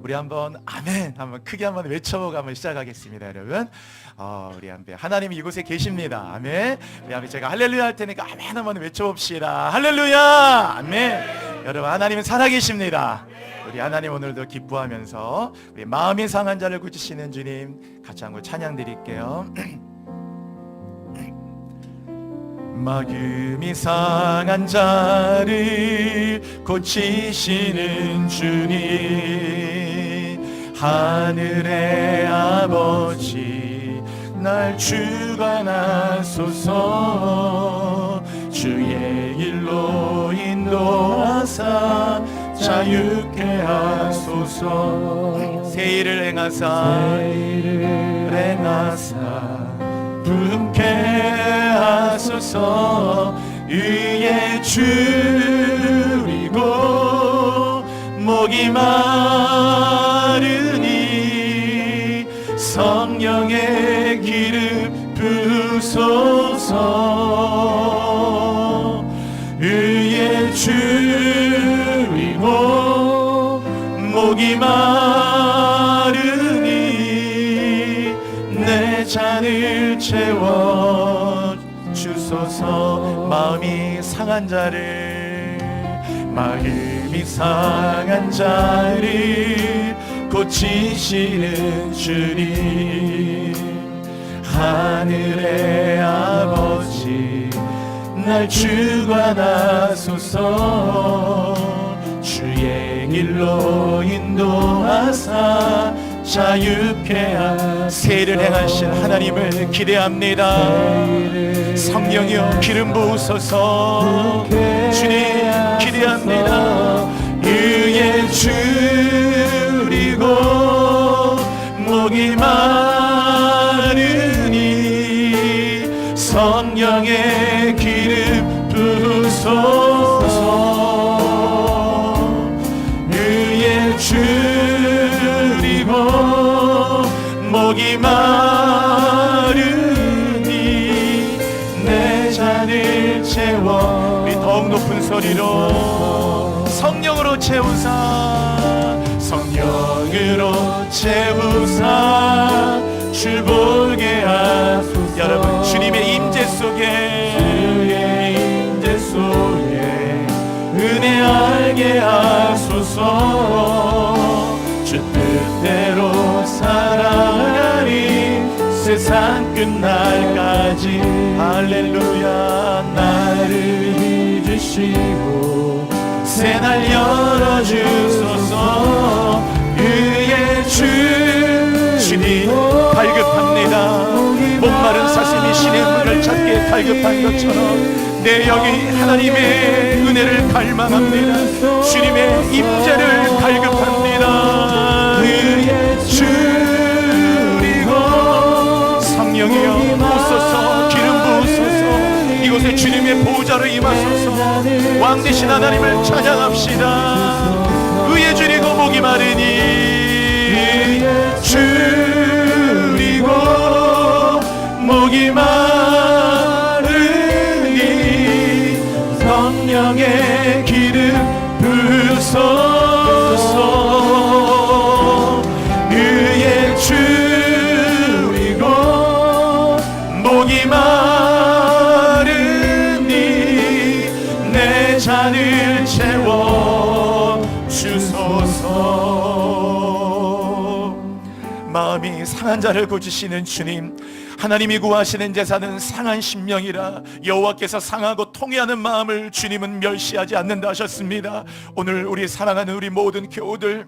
우리 한번 아멘 한번 크게 한번 외쳐보고 한번 시작하겠습니다. 여러분 우리 한번 하나님이 이곳에 계십니다. 아멘. 우리 한번 제가 할렐루야 할 테니까 아멘 한번 외쳐봅시다. 할렐루야 아멘. 여러분 하나님은 살아계십니다. 우리 하나님 오늘도 기뻐하면서 우리 마음이 상한 자를 고치시는 주님 같이 한번 찬양 드릴게요. 마음이 상한 자를 고치시는 주님, 하늘의 아버지 날 주관하소서. 주의 일로 인도하사 자유케 하소서. 새 일을 행하사 분케 하소서. 의에 줄이고 목이 마르니 성령의 기름 부소서. 의에 줄이고 목이 마르니 내 잔을 채워 주소서. 마음이 상한 자를 고치시는 주님, 하늘의 아버지 날 주관하소서. 주의 길로 인도하사 자유케 하소서. 새를 행하신 하나님을 기대합니다. 성령이여 기름 부으소서. 주님 기대합니다. 의에 줄이고 목이 마르니 성령의 기름 부으소서. 의에 줄이고 목이 마르니 내 잔을 채워. 우리 더욱 높은 소리로 성령으로 채우사, 성령으로 채우사 줄 보게 하소서. 여러분 주님의 임재 속에, 주의 임재 속에 은혜 알게 하소서. 주 뜻대로 살아가리 세상 끝날까지. 할렐루야. 나를 잊으시고 새날 열어주소서. 의의 주님 갈급합니다. 목마른 사슴이 신의 물을 찾게 갈급한 것처럼 내 여기 하나님의 은혜를 갈망합니다. 주님의 임재를 갈급합니다. 의의 주리고 성령이여 부소서. 기름 부으소서. 이곳에 주님의 보호자로 임하소서. 왕 되신 하나님을 찬양합시다. 의에 줄이고 목이 마르니 줄이고 목이 마르니 성령의 기름 부으소서. 의에 줄이고 목이 잔을 채워 주소서. 마음이 상한 자를 고치시는 주님, 하나님이 구하시는 제사는 상한 심령이라 여호와께서 상하고 통회하는 마음을 주님은 멸시하지 않는다 하셨습니다. 오늘 우리 사랑하는 우리 모든 교우들,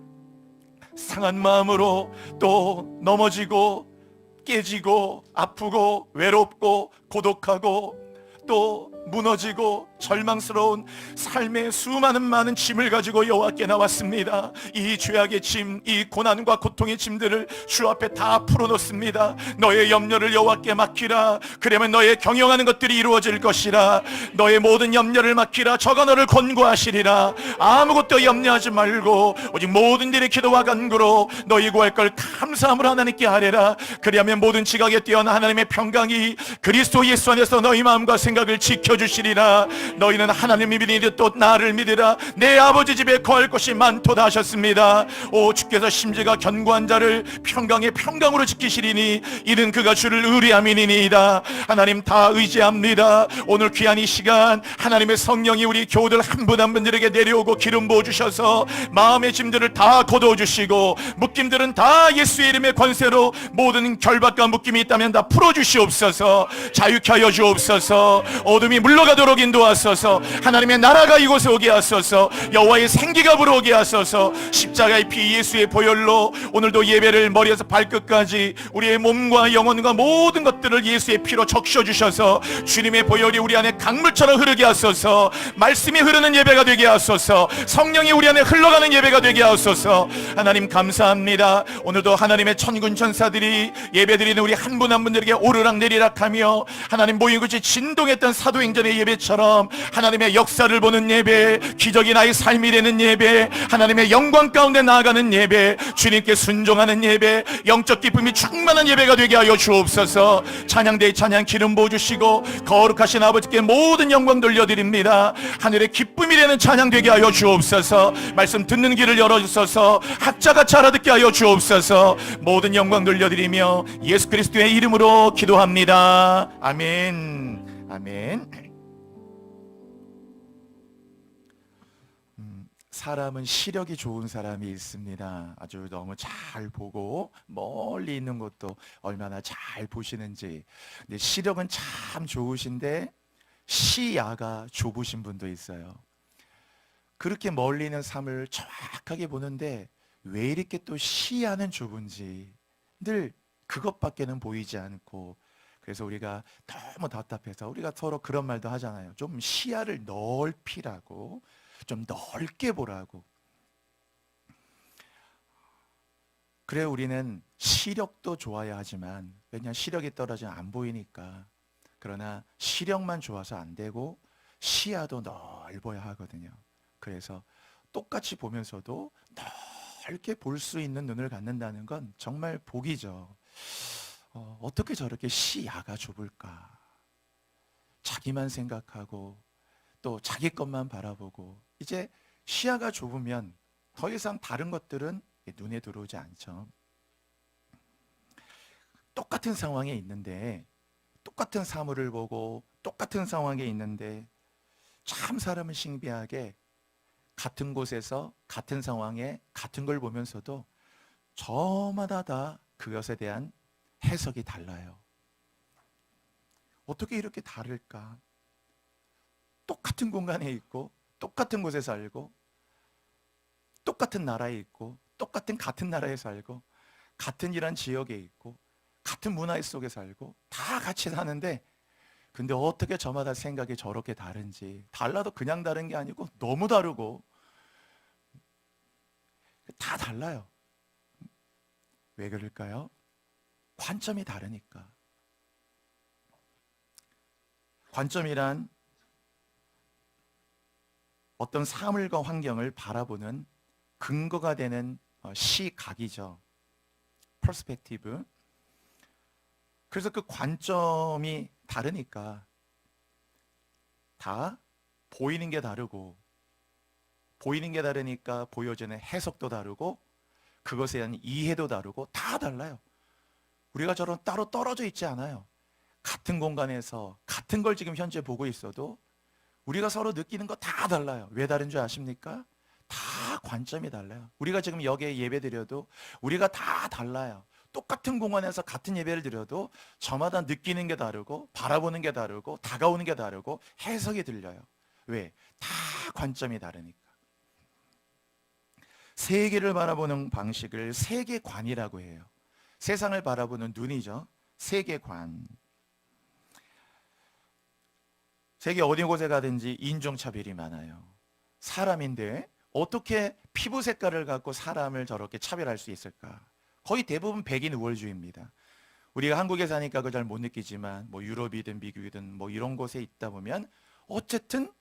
상한 마음으로 또 넘어지고 깨지고 아프고 외롭고 고독하고 또 무너지고 절망스러운 삶의 수많은 많은 짐을 가지고 여호와께 나왔습니다. 이 죄악의 짐, 이 고난과 고통의 짐들을 주 앞에 다 풀어놓습니다. 너의 염려를 여호와께 맡기라. 그러면 너의 경영하는 것들이 이루어질 것이라. 너의 모든 염려를 맡기라. 저가 너를 권고하시리라. 아무것도 염려하지 말고 오직 모든 일의 기도와 간구로 너희 구할 걸 감사함으로 하나님께 하리라. 그리하면 모든 지각에 뛰어난 하나님의 평강이 그리스도 예수 안에서 너희 마음과 생각을 지켜주시리라. 너희는 하나님을 믿으니 또 나를 믿으라. 내 아버지 집에 거할 곳이 많도다 하셨습니다. 오, 주께서 심지가 견고한 자를 평강의 평강으로 지키시리니 이는 그가 주를 의뢰함이니이다. 하나님 다 의지합니다. 오늘 귀한 이 시간 하나님의 성령이 우리 교우들 한 분 한 분들에게 내려오고 기름 부어주셔서 마음의 짐들을 다 거두어주시고 묶임들은 다 예수의 이름의 권세로 모든 결박과 묶임이 있다면 다 풀어주시옵소서. 자유케 하여 주옵소서. 어둠이 물러가도록 인도하소서. 하나님의 나라가 이곳에 오게 하소서. 여호와의 생기가 불어오게 하소서. 십자가의 피 예수의 보혈로 오늘도 예배를 머리에서 발끝까지 우리의 몸과 영혼과 모든 것들을 예수의 피로 적셔주셔서 주님의 보혈이 우리 안에 강물처럼 흐르게 하소서. 말씀이 흐르는 예배가 되게 하소서. 성령이 우리 안에 흘러가는 예배가 되게 하소서. 하나님 감사합니다. 오늘도 하나님의 천군 천사들이 예배드리는 우리 한 분 한 분들에게 오르락내리락하며 하나님 모인 곳이 진동했던 사도행전의 예배처럼 하나님의 역사를 보는 예배, 기적이 나의 삶이 되는 예배, 하나님의 영광 가운데 나아가는 예배, 주님께 순종하는 예배, 영적 기쁨이 충만한 예배가 되게 하여 주옵소서. 찬양대의 찬양 기름 부어주시고 거룩하신 아버지께 모든 영광 돌려드립니다. 하늘의 기쁨이 되는 찬양 되게 하여 주옵소서. 말씀 듣는 길을 열어주소서. 학자같이 알아듣게 하여 주옵소서. 모든 영광 돌려드리며 예수 그리스도의 이름으로 기도합니다. 아멘. 아멘. 사람은 시력이 좋은 사람이 있습니다. 아주 너무 잘 보고 멀리 있는 것도 얼마나 잘 보시는지. 근데 시력은 참 좋으신데 시야가 좁으신 분도 있어요. 그렇게 멀리 있는 삶을 정확하게 보는데 왜 이렇게 또 시야는 좁은지 늘 그것밖에는 보이지 않고, 그래서 우리가 너무 답답해서 우리가 서로 그런 말도 하잖아요. 좀 시야를 넓히라고, 좀 넓게 보라고. 그래 우리는 시력도 좋아야 하지만, 왜냐하면 시력이 떨어지면 안 보이니까. 그러나 시력만 좋아서 안 되고 시야도 넓어야 하거든요. 그래서 똑같이 보면서도 넓게 볼 수 있는 눈을 갖는다는 건 정말 복이죠. 어떻게 저렇게 시야가 좁을까? 자기만 생각하고 또 자기 것만 바라보고, 이제 시야가 좁으면 더 이상 다른 것들은 눈에 들어오지 않죠. 똑같은 상황에 있는데, 똑같은 사물을 보고 똑같은 상황에 있는데 참 사람은 신비하게 같은 곳에서 같은 상황에 같은 걸 보면서도 저마다 다 그것에 대한 해석이 달라요. 어떻게 이렇게 다를까? 똑같은 공간에 있고 똑같은 곳에 살고 똑같은 나라에 있고 똑같은 같은 나라에 살고 같은 이란 지역에 있고 같은 문화 속에 살고 다 같이 사는데, 근데 어떻게 저마다 생각이 저렇게 다른지, 달라도 그냥 다른 게 아니고 너무 다르고 다 달라요. 왜 그럴까요? 관점이 다르니까. 관점이란 어떤 사물과 환경을 바라보는 근거가 되는 시각이죠. 퍼스펙티브. 그래서 그 관점이 다르니까 다 보이는 게 다르고, 보이는 게 다르니까 보여지는 해석도 다르고 그것에 대한 이해도 다르고 다 달라요. 우리가 저런 따로 떨어져 있지 않아요. 같은 공간에서 같은 걸 지금 현재 보고 있어도 우리가 서로 느끼는 거 다 달라요. 왜 다른 줄 아십니까? 다 관점이 달라요. 우리가 지금 여기에 예배 드려도 우리가 다 달라요. 똑같은 공간에서 같은 예배를 드려도 저마다 느끼는 게 다르고 바라보는 게 다르고 다가오는 게 다르고 해석이 들려요. 왜? 다 관점이 다르니까. 세계를 바라보는 방식을 세계관이라고 해요. 세상을 바라보는 눈이죠. 세계관. 세계 어디 곳에 가든지 인종차별이 많아요. 사람인데 어떻게 피부 색깔을 갖고 사람을 저렇게 차별할 수 있을까? 거의 대부분 백인 우월주의입니다. 우리가 한국에 사니까 그걸 잘 못 느끼지만 뭐 유럽이든 미국이든 뭐 이런 곳에 있다 보면 어쨌든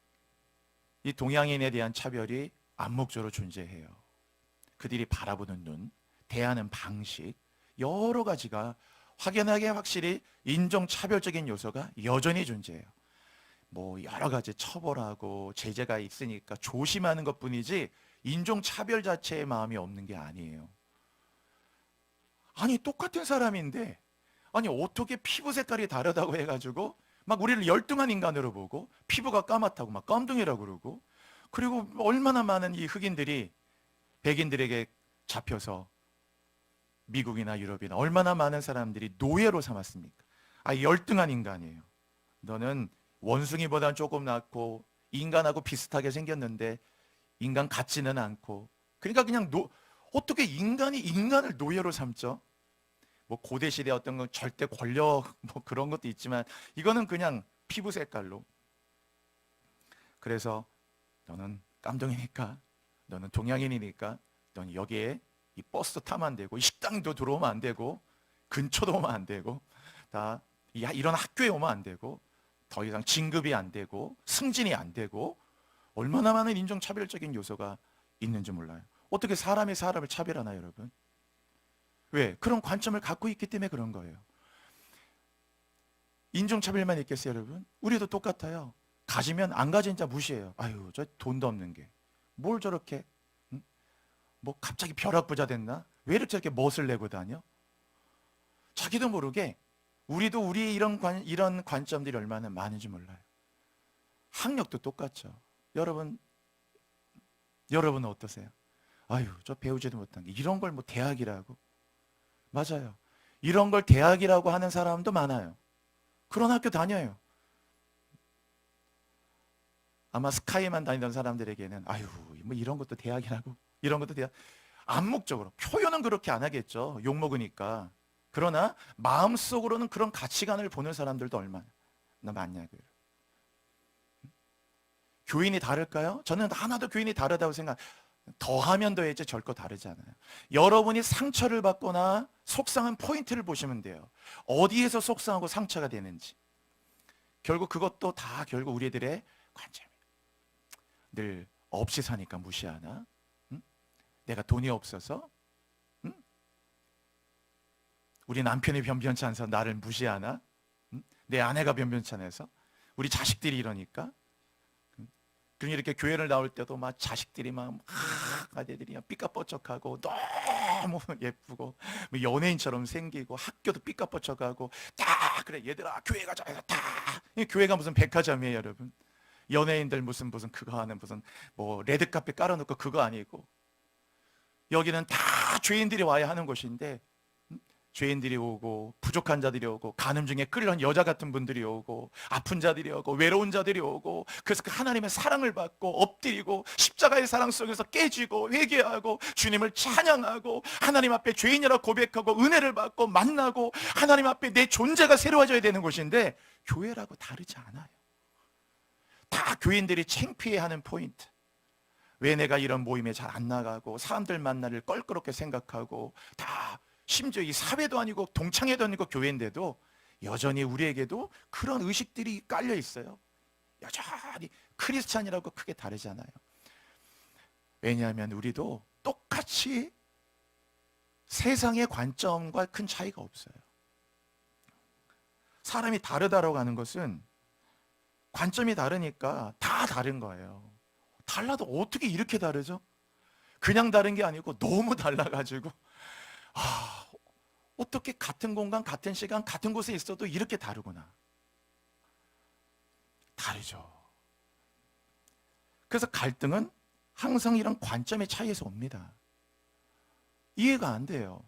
이 동양인에 대한 차별이 암묵적으로 존재해요. 그들이 바라보는 눈, 대하는 방식, 여러 가지가 확연하게 확실히 인종차별적인 요소가 여전히 존재해요. 뭐 여러 가지 처벌하고 제재가 있으니까 조심하는 것뿐이지 인종차별 자체의 마음이 없는 게 아니에요. 아니 똑같은 사람인데 아니 어떻게 피부 색깔이 다르다고 해가지고 막 우리를 열등한 인간으로 보고 피부가 까맣다고 막 깜둥이라고 그러고, 그리고 얼마나 많은 이 흑인들이 백인들에게 잡혀서 미국이나 유럽이나 얼마나 많은 사람들이 노예로 삼았습니까? 아, 열등한 인간이에요. 너는 원숭이보다는 조금 낫고 인간하고 비슷하게 생겼는데 인간 같지는 않고, 그러니까 그냥 어떻게 인간이 인간을 노예로 삼죠? 뭐 고대 시대 어떤 건 절대 권력 뭐 그런 것도 있지만 이거는 그냥 피부 색깔로. 그래서 너는 깜둥이니까, 너는 동양인이니까 넌 여기에 이 버스도 타면 안 되고 이 식당도 들어오면 안 되고 근처도 오면 안 되고 다 이런 학교에 오면 안 되고 더 이상 진급이 안 되고 승진이 안 되고, 얼마나 많은 인종차별적인 요소가 있는지 몰라요. 어떻게 사람이 사람을 차별하나요, 여러분? 왜? 그런 관점을 갖고 있기 때문에 그런 거예요. 인종차별만 있겠어요, 여러분? 우리도 똑같아요. 가지면 안 가진 자 무시해요. 아유, 저 돈도 없는 게 뭘 저렇게, 응? 뭐 갑자기 벼락부자 됐나? 왜 이렇게 저렇게 멋을 내고 다녀? 자기도 모르게 우리도 우리의 이런 관점들이 얼마나 많은지 몰라요. 학력도 똑같죠. 여러분은 어떠세요? 아유, 저 배우지도 못한 게 이런 걸 뭐 대학이라고? 맞아요. 이런 걸 대학이라고 하는 사람도 많아요. 그런 학교 다녀요. 아마 스카이만 다니던 사람들에게는 아유, 뭐 이런 것도 대학이라고? 이런 것도 대학. 암묵적으로 표현은 그렇게 안 하겠죠. 욕먹으니까. 그러나 마음속으로는 그런 가치관을 보는 사람들도 얼마나 많냐고요. 교인이 다를까요? 저는 하나도 교인이 다르다고 생각. 더하면 더해지 결코 다르지 않아요. 여러분이 상처를 받거나 속상한 포인트를 보시면 돼요. 어디에서 속상하고 상처가 되는지. 결국 그것도 다 결국 우리들의 관점이에요. 늘 없이 사니까 무시하나? 응? 내가 돈이 없어서? 응? 우리 남편이 변변치 않아서 나를 무시하나? 응? 내 아내가 변변치 않아서? 우리 자식들이 이러니까? 그러니 이렇게 교회를 나올 때도 막 자식들이 막 아들들이 삐까뻔쩍하고 너무 예쁘고 뭐 연예인처럼 생기고 학교도 삐까뻔쩍하고 딱 그래 얘들아 교회 가자 해서 다 교회가 무슨 백화점이에요, 여러분. 연예인들 무슨 그거 하는 무슨 뭐 레드카펫 깔아놓고 그거 아니고, 여기는 다 죄인들이 와야 하는 곳인데 죄인들이 오고 부족한 자들이 오고 간음 중에 끌려온 여자 같은 분들이 오고 아픈 자들이 오고 외로운 자들이 오고, 그래서 그 하나님의 사랑을 받고 엎드리고 십자가의 사랑 속에서 깨지고 회개하고 주님을 찬양하고 하나님 앞에 죄인이라고 고백하고 은혜를 받고 만나고 하나님 앞에 내 존재가 새로워져야 되는 곳인데, 교회라고 다르지 않아요. 다 교인들이 창피해하는 포인트. 왜 내가 이런 모임에 잘 안 나가고 사람들 만나를 껄끄럽게 생각하고, 다 심지어 이 사회도 아니고 동창회도 아니고 교회인데도 여전히 우리에게도 그런 의식들이 깔려 있어요. 여전히 크리스찬이라고 크게 다르지 않아요. 왜냐하면 우리도 똑같이 세상의 관점과 큰 차이가 없어요. 사람이 다르다라고 하는 것은 관점이 다르니까 다 다른 거예요. 달라도 어떻게 이렇게 다르죠? 그냥 다른 게 아니고 너무 달라가지고 어떻게 같은 공간, 같은 시간, 같은 곳에 있어도 이렇게 다르구나. 다르죠. 그래서 갈등은 항상 이런 관점의 차이에서 옵니다. 이해가 안 돼요.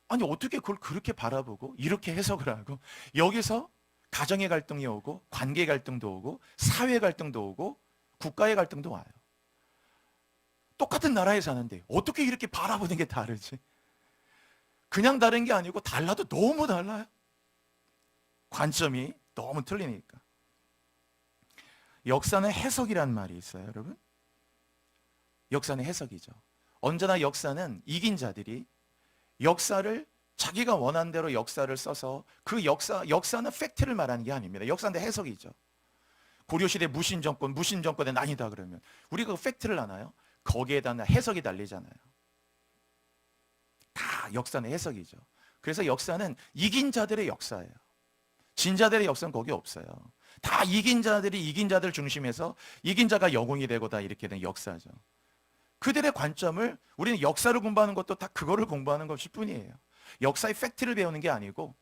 아니 어떻게 그걸 그렇게 바라보고 이렇게 해석을 하고, 여기서 가정의 갈등이 오고 관계 갈등도 오고 사회 갈등도 오고 국가의 갈등도 와요. 똑같은 나라에 사는데 어떻게 이렇게 바라보는 게 다르지? 그냥 다른 게 아니고 달라도 너무 달라요. 관점이 너무 틀리니까. 역사는 해석이란 말이 있어요, 여러분. 역사는 해석이죠. 언제나 역사는 이긴 자들이 역사를 자기가 원한 대로 역사를 써서 그 역사는 팩트를 말하는 게 아닙니다. 역사는 해석이죠. 고려시대 무신정권의 난이다 그러면 우리가 그 팩트를 아나요? 거기에다 해석이 달리잖아요. 다 역사는 해석이죠. 그래서 역사는 이긴 자들의 역사예요. 진 자들의 역사는 거기 없어요. 다 이긴 자들이 이긴 자들 중심에서 이긴 자가 영웅이 되고 다 이렇게 된 역사죠. 그들의 관점을 우리는 역사를 공부하는 것도 다 그거를 공부하는 것일 뿐이에요. 역사의 팩트를 배우는 게 아니고,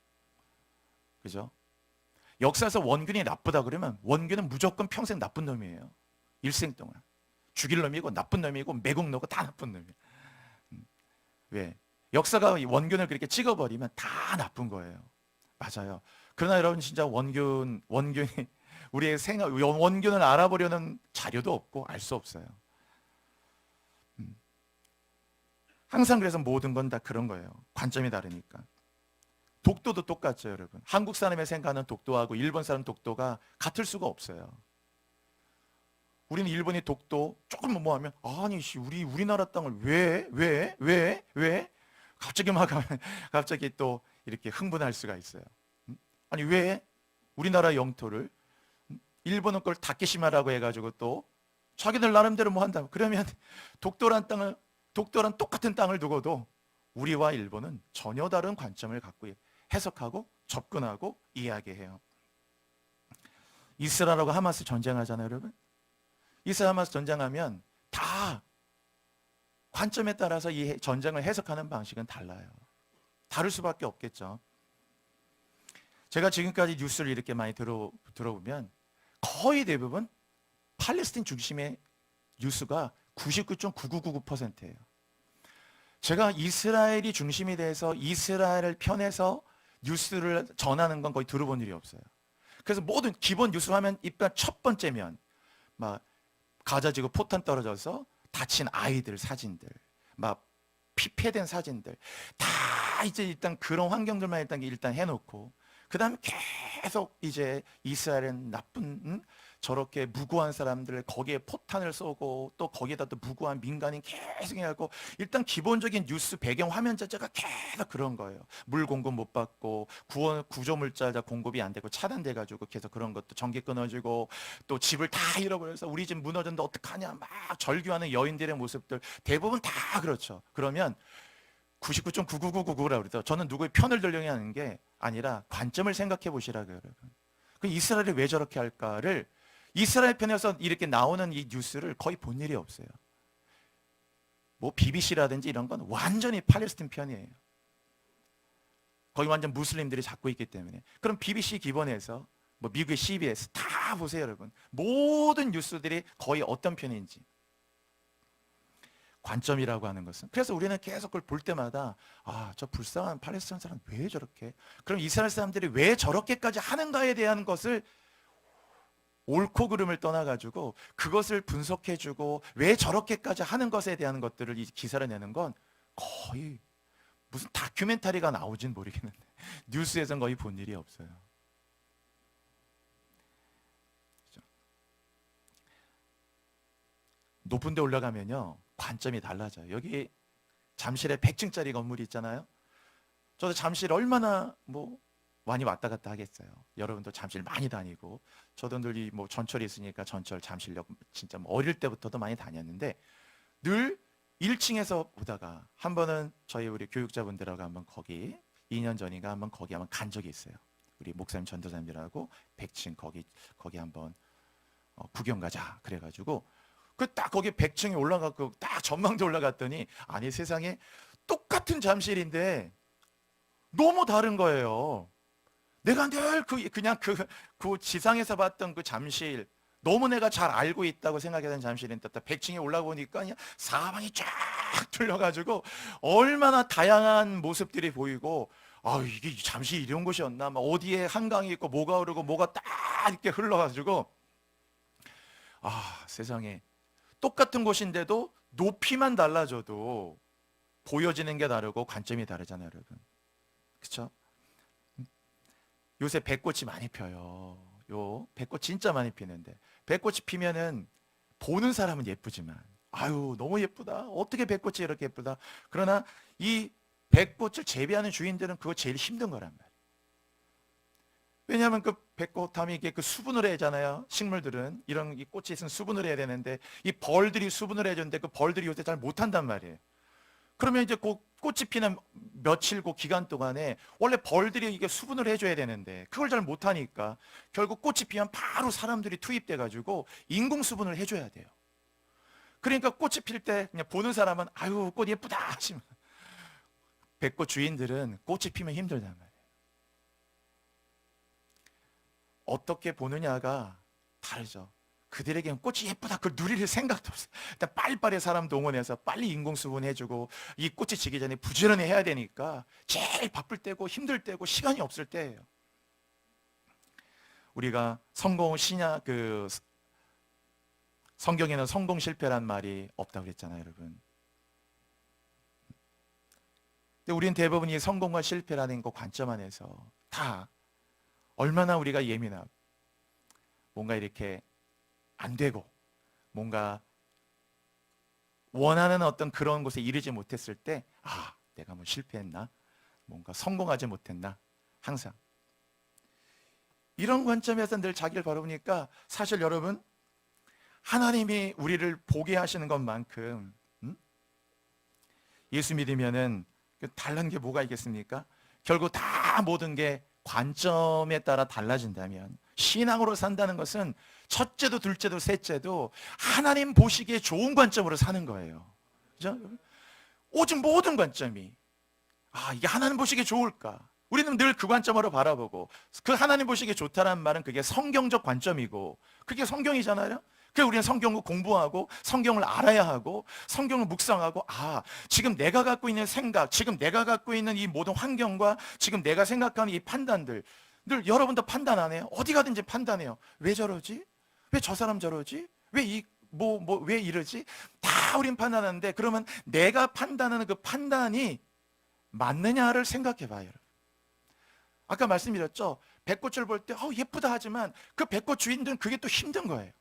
그죠? 역사에서 원균이 나쁘다 그러면 원균은 무조건 평생 나쁜 놈이에요. 일생 동안. 죽일 놈이고 나쁜 놈이고 매국 놈이고 다 나쁜 놈이에요. 왜? 역사가 원균을 그렇게 찍어버리면 다 나쁜 거예요. 맞아요. 그러나 여러분 진짜 원균이 우리의 생각, 원균을 알아보려는 자료도 없고 알 수 없어요. 항상 그래서 모든 건 다 그런 거예요. 관점이 다르니까. 독도도 똑같죠, 여러분. 한국 사람의 생각하는 독도하고 일본 사람 독도가 같을 수가 없어요. 우리는 일본이 독도 조금 뭐 하면 아니 우리나라 땅을 왜 갑자기 또 이렇게 흥분할 수가 있어요. 아니 왜 우리나라 영토를 일본은 걸 다케시마라고 해가지고 또 자기들 나름대로 뭐 한다. 그러면 독도란 똑같은 땅을 두고도 우리와 일본은 전혀 다른 관점을 갖고 해석하고 접근하고 이야기해요. 이스라엘하고 하마스 전쟁하잖아요, 여러분. 이스라엘 하마스 전쟁하면 다 관점에 따라서 이 전쟁을 해석하는 방식은 달라요. 다를 수밖에 없겠죠. 제가 지금까지 뉴스를 이렇게 많이 들어보면 거의 대부분 팔레스틴 중심의 뉴스가 99.9999%예요. 제가 이스라엘이 중심이 돼서 이스라엘 편에서 뉴스를 전하는 건 거의 들어본 일이 없어요. 그래서 모든 기본 뉴스 하면 일단 첫 번째면 막 가자 지구 포탄 떨어져서 다친 아이들 사진들, 막 피폐된 사진들 다 이제 일단 그런 환경들만 일단 해놓고 그 다음에 계속 이제 이스라엘은 나쁜 저렇게 무고한 사람들 거기에 포탄을 쏘고 또 거기에다 또 무고한 민간인 계속 해갖고 일단 기본적인 뉴스 배경 화면 자체가 계속 그런 거예요. 물 공급 못 받고 구조물자 공급이 안 되고 차단돼가지고 계속 그런 것도 전기 끊어지고 또 집을 다 잃어버려서 우리 집 무너졌는데 어떡하냐 막 절규하는 여인들의 모습들 대부분 다 그렇죠. 그러면 99.99999라고 그러죠. 저는 누구의 편을 들려고 하는 게 아니라 관점을 생각해 보시라고요, 여러분. 그 이스라엘이 왜 저렇게 할까를 이스라엘 편에서 이렇게 나오는 이 뉴스를 거의 본 일이 없어요. 뭐 BBC라든지 이런 건 완전히 팔레스틴 편이에요. 거기 완전 무슬림들이 잡고 있기 때문에. 그럼 BBC 기본에서 뭐 미국의 CBS 다 보세요, 여러분. 모든 뉴스들이 거의 어떤 편인지. 관점이라고 하는 것은. 그래서 우리는 계속 그걸 볼 때마다 저 불쌍한 팔레스타인 사람 왜 저렇게? 그럼 이스라엘 사람들이 왜 저렇게까지 하는가에 대한 것을 옳고 그름을 떠나가지고 그것을 분석해주고 왜 저렇게까지 하는 것에 대한 것들을 이 기사를 내는 건 거의 무슨 다큐멘터리가 나오진 모르겠는데 뉴스에서는 거의 본 일이 없어요. 높은 데 올라가면요 관점이 달라져요. 여기 잠실에 100층짜리 건물이 있잖아요. 저도 잠실 얼마나 많이 왔다 갔다 하겠어요. 여러분도 잠실 많이 다니고 저도 늘 뭐 전철이 있으니까 전철 잠실역 진짜 어릴 때부터도 많이 다녔는데 늘 1층에서 보다가 한 번은 저희 우리 교육자분들하고 한번 거기 2년 전인가 한번 거기 한번 간 적이 있어요. 우리 목사님 전도사님들하고 100층 거기 한번 구경 가자 그래가지고 그 딱 거기 100층에 올라가고 딱 전망대 올라갔더니 아니 세상에 똑같은 잠실인데 너무 다른 거예요. 내가 늘 그냥 그 지상에서 봤던 그 잠실 너무 내가 잘 알고 있다고 생각했던 잠실인데 100층에 올라보니까 그냥 사방이 쫙 뚫려가지고 얼마나 다양한 모습들이 보이고 이게 잠시 이런 곳이었나 막 어디에 한강이 있고 뭐가 흐르고 뭐가 딱 이렇게 흘러가지고 세상에 똑같은 곳인데도 높이만 달라져도 보여지는 게 다르고 관점이 다르잖아요, 여러분. 그렇죠? 요새 백꽃이 많이 펴요. 백꽃 진짜 많이 피는데 백꽃이 피면은 보는 사람은 예쁘지만 너무 예쁘다. 어떻게 백꽃이 이렇게 예쁘다. 그러나 이 백꽃을 재배하는 주인들은 그거 제일 힘든 거란 말이에요. 왜냐하면 그 백꽃함이 이게 그 수분을 해잖아요. 식물들은 이런 이 꽃이 있으면 수분을 해야 되는데 이 벌들이 수분을 해주는데 그 벌들이 요새 잘 못한단 말이에요. 그러면 이제 꽃이 피는 며칠 그 기간 동안에 원래 벌들이 이게 수분을 해줘야 되는데 그걸 잘 못하니까 결국 꽃이 피면 바로 사람들이 투입돼 가지고 인공 수분을 해줘야 돼요. 그러니까 꽃이 필 때 그냥 보는 사람은 아유 꽃 예쁘다 하시면 백꽃 주인들은 꽃이 피면 힘들단 말이에요. 어떻게 보느냐가 다르죠. 그들에게는 꽃이 예쁘다 그걸 누릴 생각도 없어요. 일단 빨리빨리 사람 동원해서 빨리 인공수분 해주고 이 꽃이 지기 전에 부지런히 해야 되니까 제일 바쁠 때고 힘들 때고 시간이 없을 때예요. 우리가 성공 신약 성경에는 성공 실패란 말이 없다고 그랬잖아요, 여러분. 근데 우리는 대부분 이 성공과 실패라는 그 관점 안에서 다 얼마나 우리가 예민하고 뭔가 이렇게 안 되고 뭔가 원하는 어떤 그런 곳에 이르지 못했을 때 내가 뭐 실패했나? 뭔가 성공하지 못했나? 항상 이런 관점에서 늘 자기를 바라보니까 사실 여러분 하나님이 우리를 보게 하시는 것만큼 예수 믿으면은 달라는 게 뭐가 있겠습니까? 결국 다 모든 게 관점에 따라 달라진다면 신앙으로 산다는 것은 첫째도 둘째도 셋째도 하나님 보시기에 좋은 관점으로 사는 거예요. 그죠? 오직 모든 관점이 이게 하나님 보시기에 좋을까? 우리는 늘 그 관점으로 바라보고 그 하나님 보시기에 좋다는 말은 그게 성경적 관점이고 그게 성경이잖아요. 그래서 우리는 성경을 공부하고 성경을 알아야 하고 성경을 묵상하고 지금 내가 갖고 있는 생각, 지금 내가 갖고 있는 이 모든 환경과 지금 내가 생각하는 이 판단들 늘 여러분도 판단 안 해요? 어디 가든지 판단해요. 왜 저러지? 왜 저 사람 저러지? 왜 이러지? 다 우린 판단하는데 그러면 내가 판단하는 그 판단이 맞느냐를 생각해 봐요. 아까 말씀드렸죠? 백꽃을 볼 때 예쁘다 하지만 그 백꽃 주인들은 그게 또 힘든 거예요.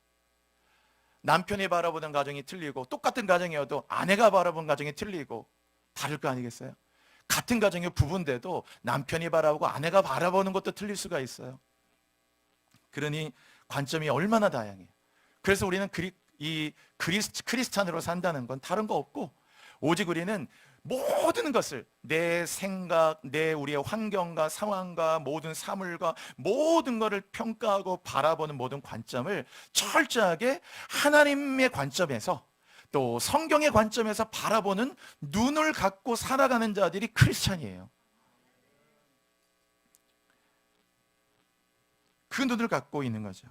남편이 바라보는 가정이 틀리고 똑같은 가정이어도 아내가 바라보는 가정이 틀리고 다를 거 아니겠어요? 같은 가정의 부부인데도 남편이 바라보고 아내가 바라보는 것도 틀릴 수가 있어요. 그러니 관점이 얼마나 다양해요. 그래서 우리는 크리스찬으로 산다는 건 다른 거 없고 오직 우리는 모든 것을 내 생각, 우리의 환경과 상황과 모든 사물과 모든 것을 평가하고 바라보는 모든 관점을 철저하게 하나님의 관점에서 또 성경의 관점에서 바라보는 눈을 갖고 살아가는 자들이 크리스찬이에요. 그 눈을 갖고 있는 거죠.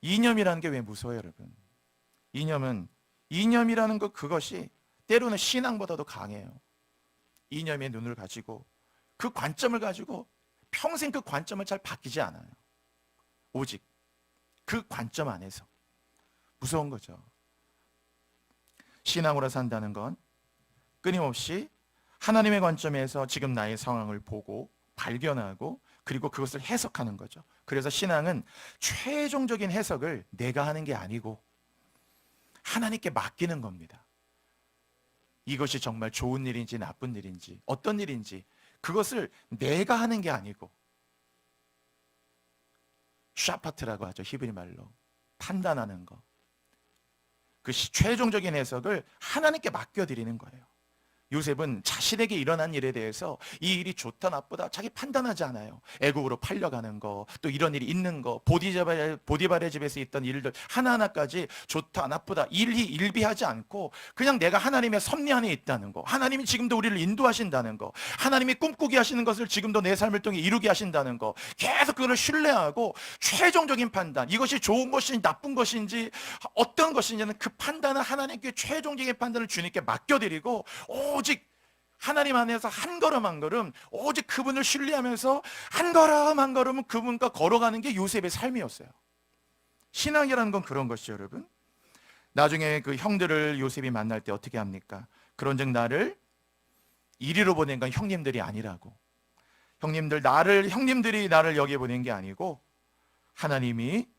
이념이라는 게 왜 무서워요, 여러분? 이념이라는 그것이 때로는 신앙보다도 강해요. 이념의 눈을 가지고 그 관점을 가지고 평생 그 관점을 잘 바뀌지 않아요. 오직 그 관점 안에서 무서운 거죠. 신앙으로 산다는 건 끊임없이 하나님의 관점에서 지금 나의 상황을 보고 발견하고 그리고 그것을 해석하는 거죠. 그래서 신앙은 최종적인 해석을 내가 하는 게 아니고 하나님께 맡기는 겁니다. 이것이 정말 좋은 일인지 나쁜 일인지 어떤 일인지 그것을 내가 하는 게 아니고 샤파트라고 하죠. 히브리 말로 판단하는 거. 그 최종적인 해석을 하나님께 맡겨드리는 거예요. 요셉은 자신에게 일어난 일에 대해서 이 일이 좋다 나쁘다 자기 판단하지 않아요. 애국으로 팔려가는 거, 또 이런 일이 있는 거, 보디발의 집에서 있던 일들 하나하나까지 좋다 나쁘다 일비하지 않고 그냥 내가 하나님의 섭리 안에 있다는 거, 하나님이 지금도 우리를 인도하신다는 거, 하나님이 꿈꾸게 하시는 것을 지금도 내 삶을 통해 이루게 하신다는 거, 계속 그걸 신뢰하고 최종적인 판단, 이것이 좋은 것인지 나쁜 것인지 어떤 것인지는 그 판단은 하나님께 최종적인 판단을 주님께 맡겨드리고 오직 하나님 안에서 한 걸음 한 걸음 오직 그분을 신뢰하면서 한 걸음 한 걸음은 그분과 걸어가는 게 요셉의 삶이었어요. 신앙이라는 건 그런 것이죠, 여러분. 나중에 그 형들을 요셉이 만날 때 어떻게 합니까? 그런즉 나를 이리로 보낸 건 형님들이 아니라고. 형님들이 나를 여기에 보낸 게 아니고 하나님이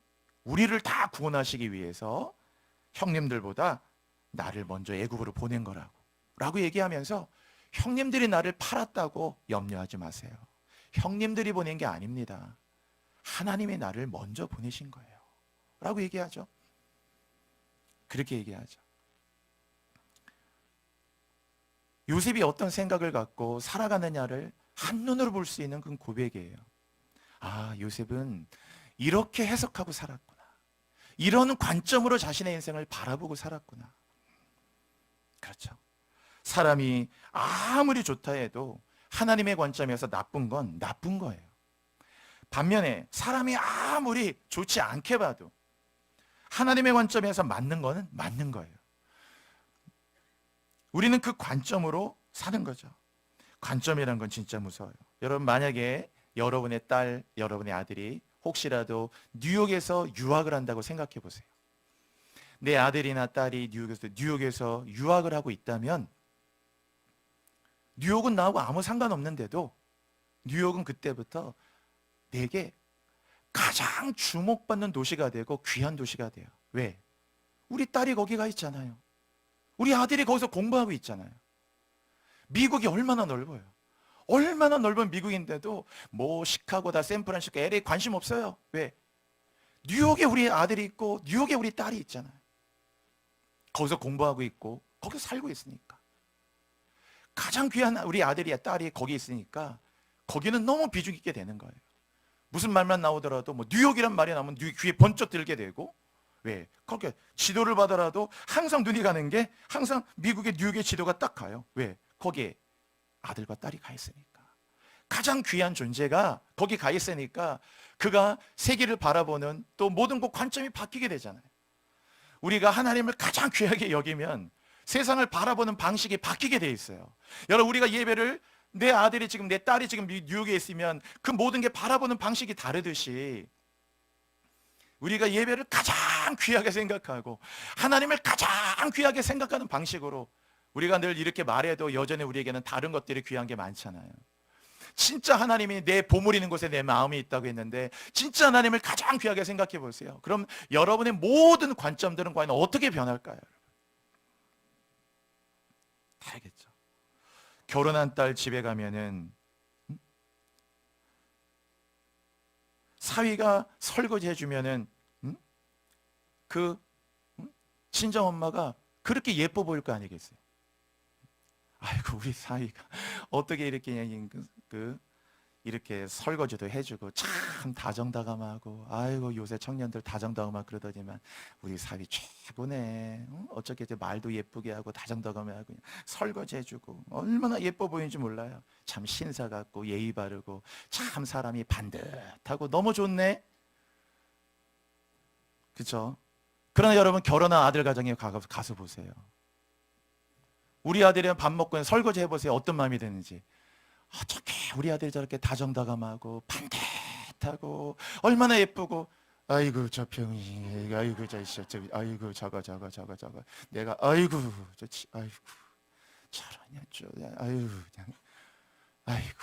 우리를 다 구원하시기 위해서 형님들보다 나를 먼저 애굽으로 보낸 거라고. 라고 얘기하면서 형님들이 나를 팔았다고 염려하지 마세요. 형님들이 보낸 게 아닙니다. 하나님이 나를 먼저 보내신 거예요. 라고 얘기하죠. 그렇게 얘기하죠. 요셉이 어떤 생각을 갖고 살아가느냐를 한눈으로 볼 수 있는 그 고백이에요. 아, 요셉은 이렇게 해석하고 살았구나. 이런 관점으로 자신의 인생을 바라보고 살았구나. 그렇죠. 사람이 아무리 좋다 해도 하나님의 관점에서 나쁜 건 나쁜 거예요. 반면에 사람이 아무리 좋지 않게 봐도 하나님의 관점에서 맞는 거는 맞는 거예요. 우리는 그 관점으로 사는 거죠. 관점이란 건 진짜 무서워요. 여러분, 만약에 여러분의 딸, 여러분의 아들이 혹시라도 뉴욕에서 유학을 한다고 생각해 보세요. 내 아들이나 딸이 뉴욕에서 유학을 하고 있다면, 뉴욕은 나하고 아무 상관없는데도 뉴욕은 그때부터 내게 가장 주목받는 도시가 되고 귀한 도시가 돼요. 왜? 우리 딸이 거기 가 있잖아요. 우리 아들이 거기서 공부하고 있잖아요. 미국이 얼마나 넓어요. 얼마나 넓은 미국인데도 뭐 시카고다, 샌프란시스코, LA 관심 없어요. 왜? 뉴욕에 우리 아들이 있고 뉴욕에 우리 딸이 있잖아요. 거기서 공부하고 있고 거기서 살고 있으니까. 가장 귀한 우리 아들이 딸이 거기 있으니까 거기는 너무 비중 있게 되는 거예요. 무슨 말만 나오더라도 뭐 뉴욕이란 말이 나오면 귀에 번쩍 들게 되고, 왜? 그렇게 지도를 받아라도 항상 눈이 가는 게 항상 미국의 뉴욕의 지도가 딱 가요. 왜? 거기에 아들과 딸이 가 있으니까. 가장 귀한 존재가 거기 가 있으니까 그가 세계를 바라보는 또 모든 것 관점이 바뀌게 되잖아요. 우리가 하나님을 가장 귀하게 여기면 세상을 바라보는 방식이 바뀌게 돼 있어요. 여러분, 우리가 예배를 내 아들이 지금 내 딸이 지금 뉴욕에 있으면 그 모든 게 바라보는 방식이 다르듯이 우리가 예배를 가장 귀하게 생각하고 하나님을 가장 귀하게 생각하는 방식으로 우리가 늘 이렇게 말해도 여전히 우리에게는 다른 것들이 귀한 게 많잖아요. 진짜 하나님이 내 보물이는 곳에 내 마음이 있다고 했는데 진짜 하나님을 가장 귀하게 생각해 보세요. 그럼 여러분의 모든 관점들은 과연 어떻게 변할까요? 다 알겠죠. 결혼한 딸 집에 가면은 사위가 설거지 해주면은 그 친정 엄마가 그렇게 예뻐 보일 거 아니겠어요? 아이고, 우리 사위가 어떻게 이렇게 이렇게 설거지도 해주고 참 다정다감하고, 아이고 요새 청년들 다정다감하고 그러더니만 우리 사위 최고네. 어떻게 이제 말도 예쁘게 하고 다정다감하고 설거지 해주고 얼마나 예뻐 보이는지 몰라요. 참 신사 같고 예의 바르고 참 사람이 반듯하고 너무 좋네. 그렇죠? 그러나 여러분, 결혼한 아들 가정에 가서 보세요. 우리 아들이랑 밥 먹고 설거지 해보세요. 어떤 마음이 드는지. 어떻게 우리 아들이 저렇게 다정다감하고 반듯하고 얼마나 예쁘고, 아이고 저 병이, 아이고 아이고 저거 내가 아이고 아이고 저러냐 아이고 그냥 아이고.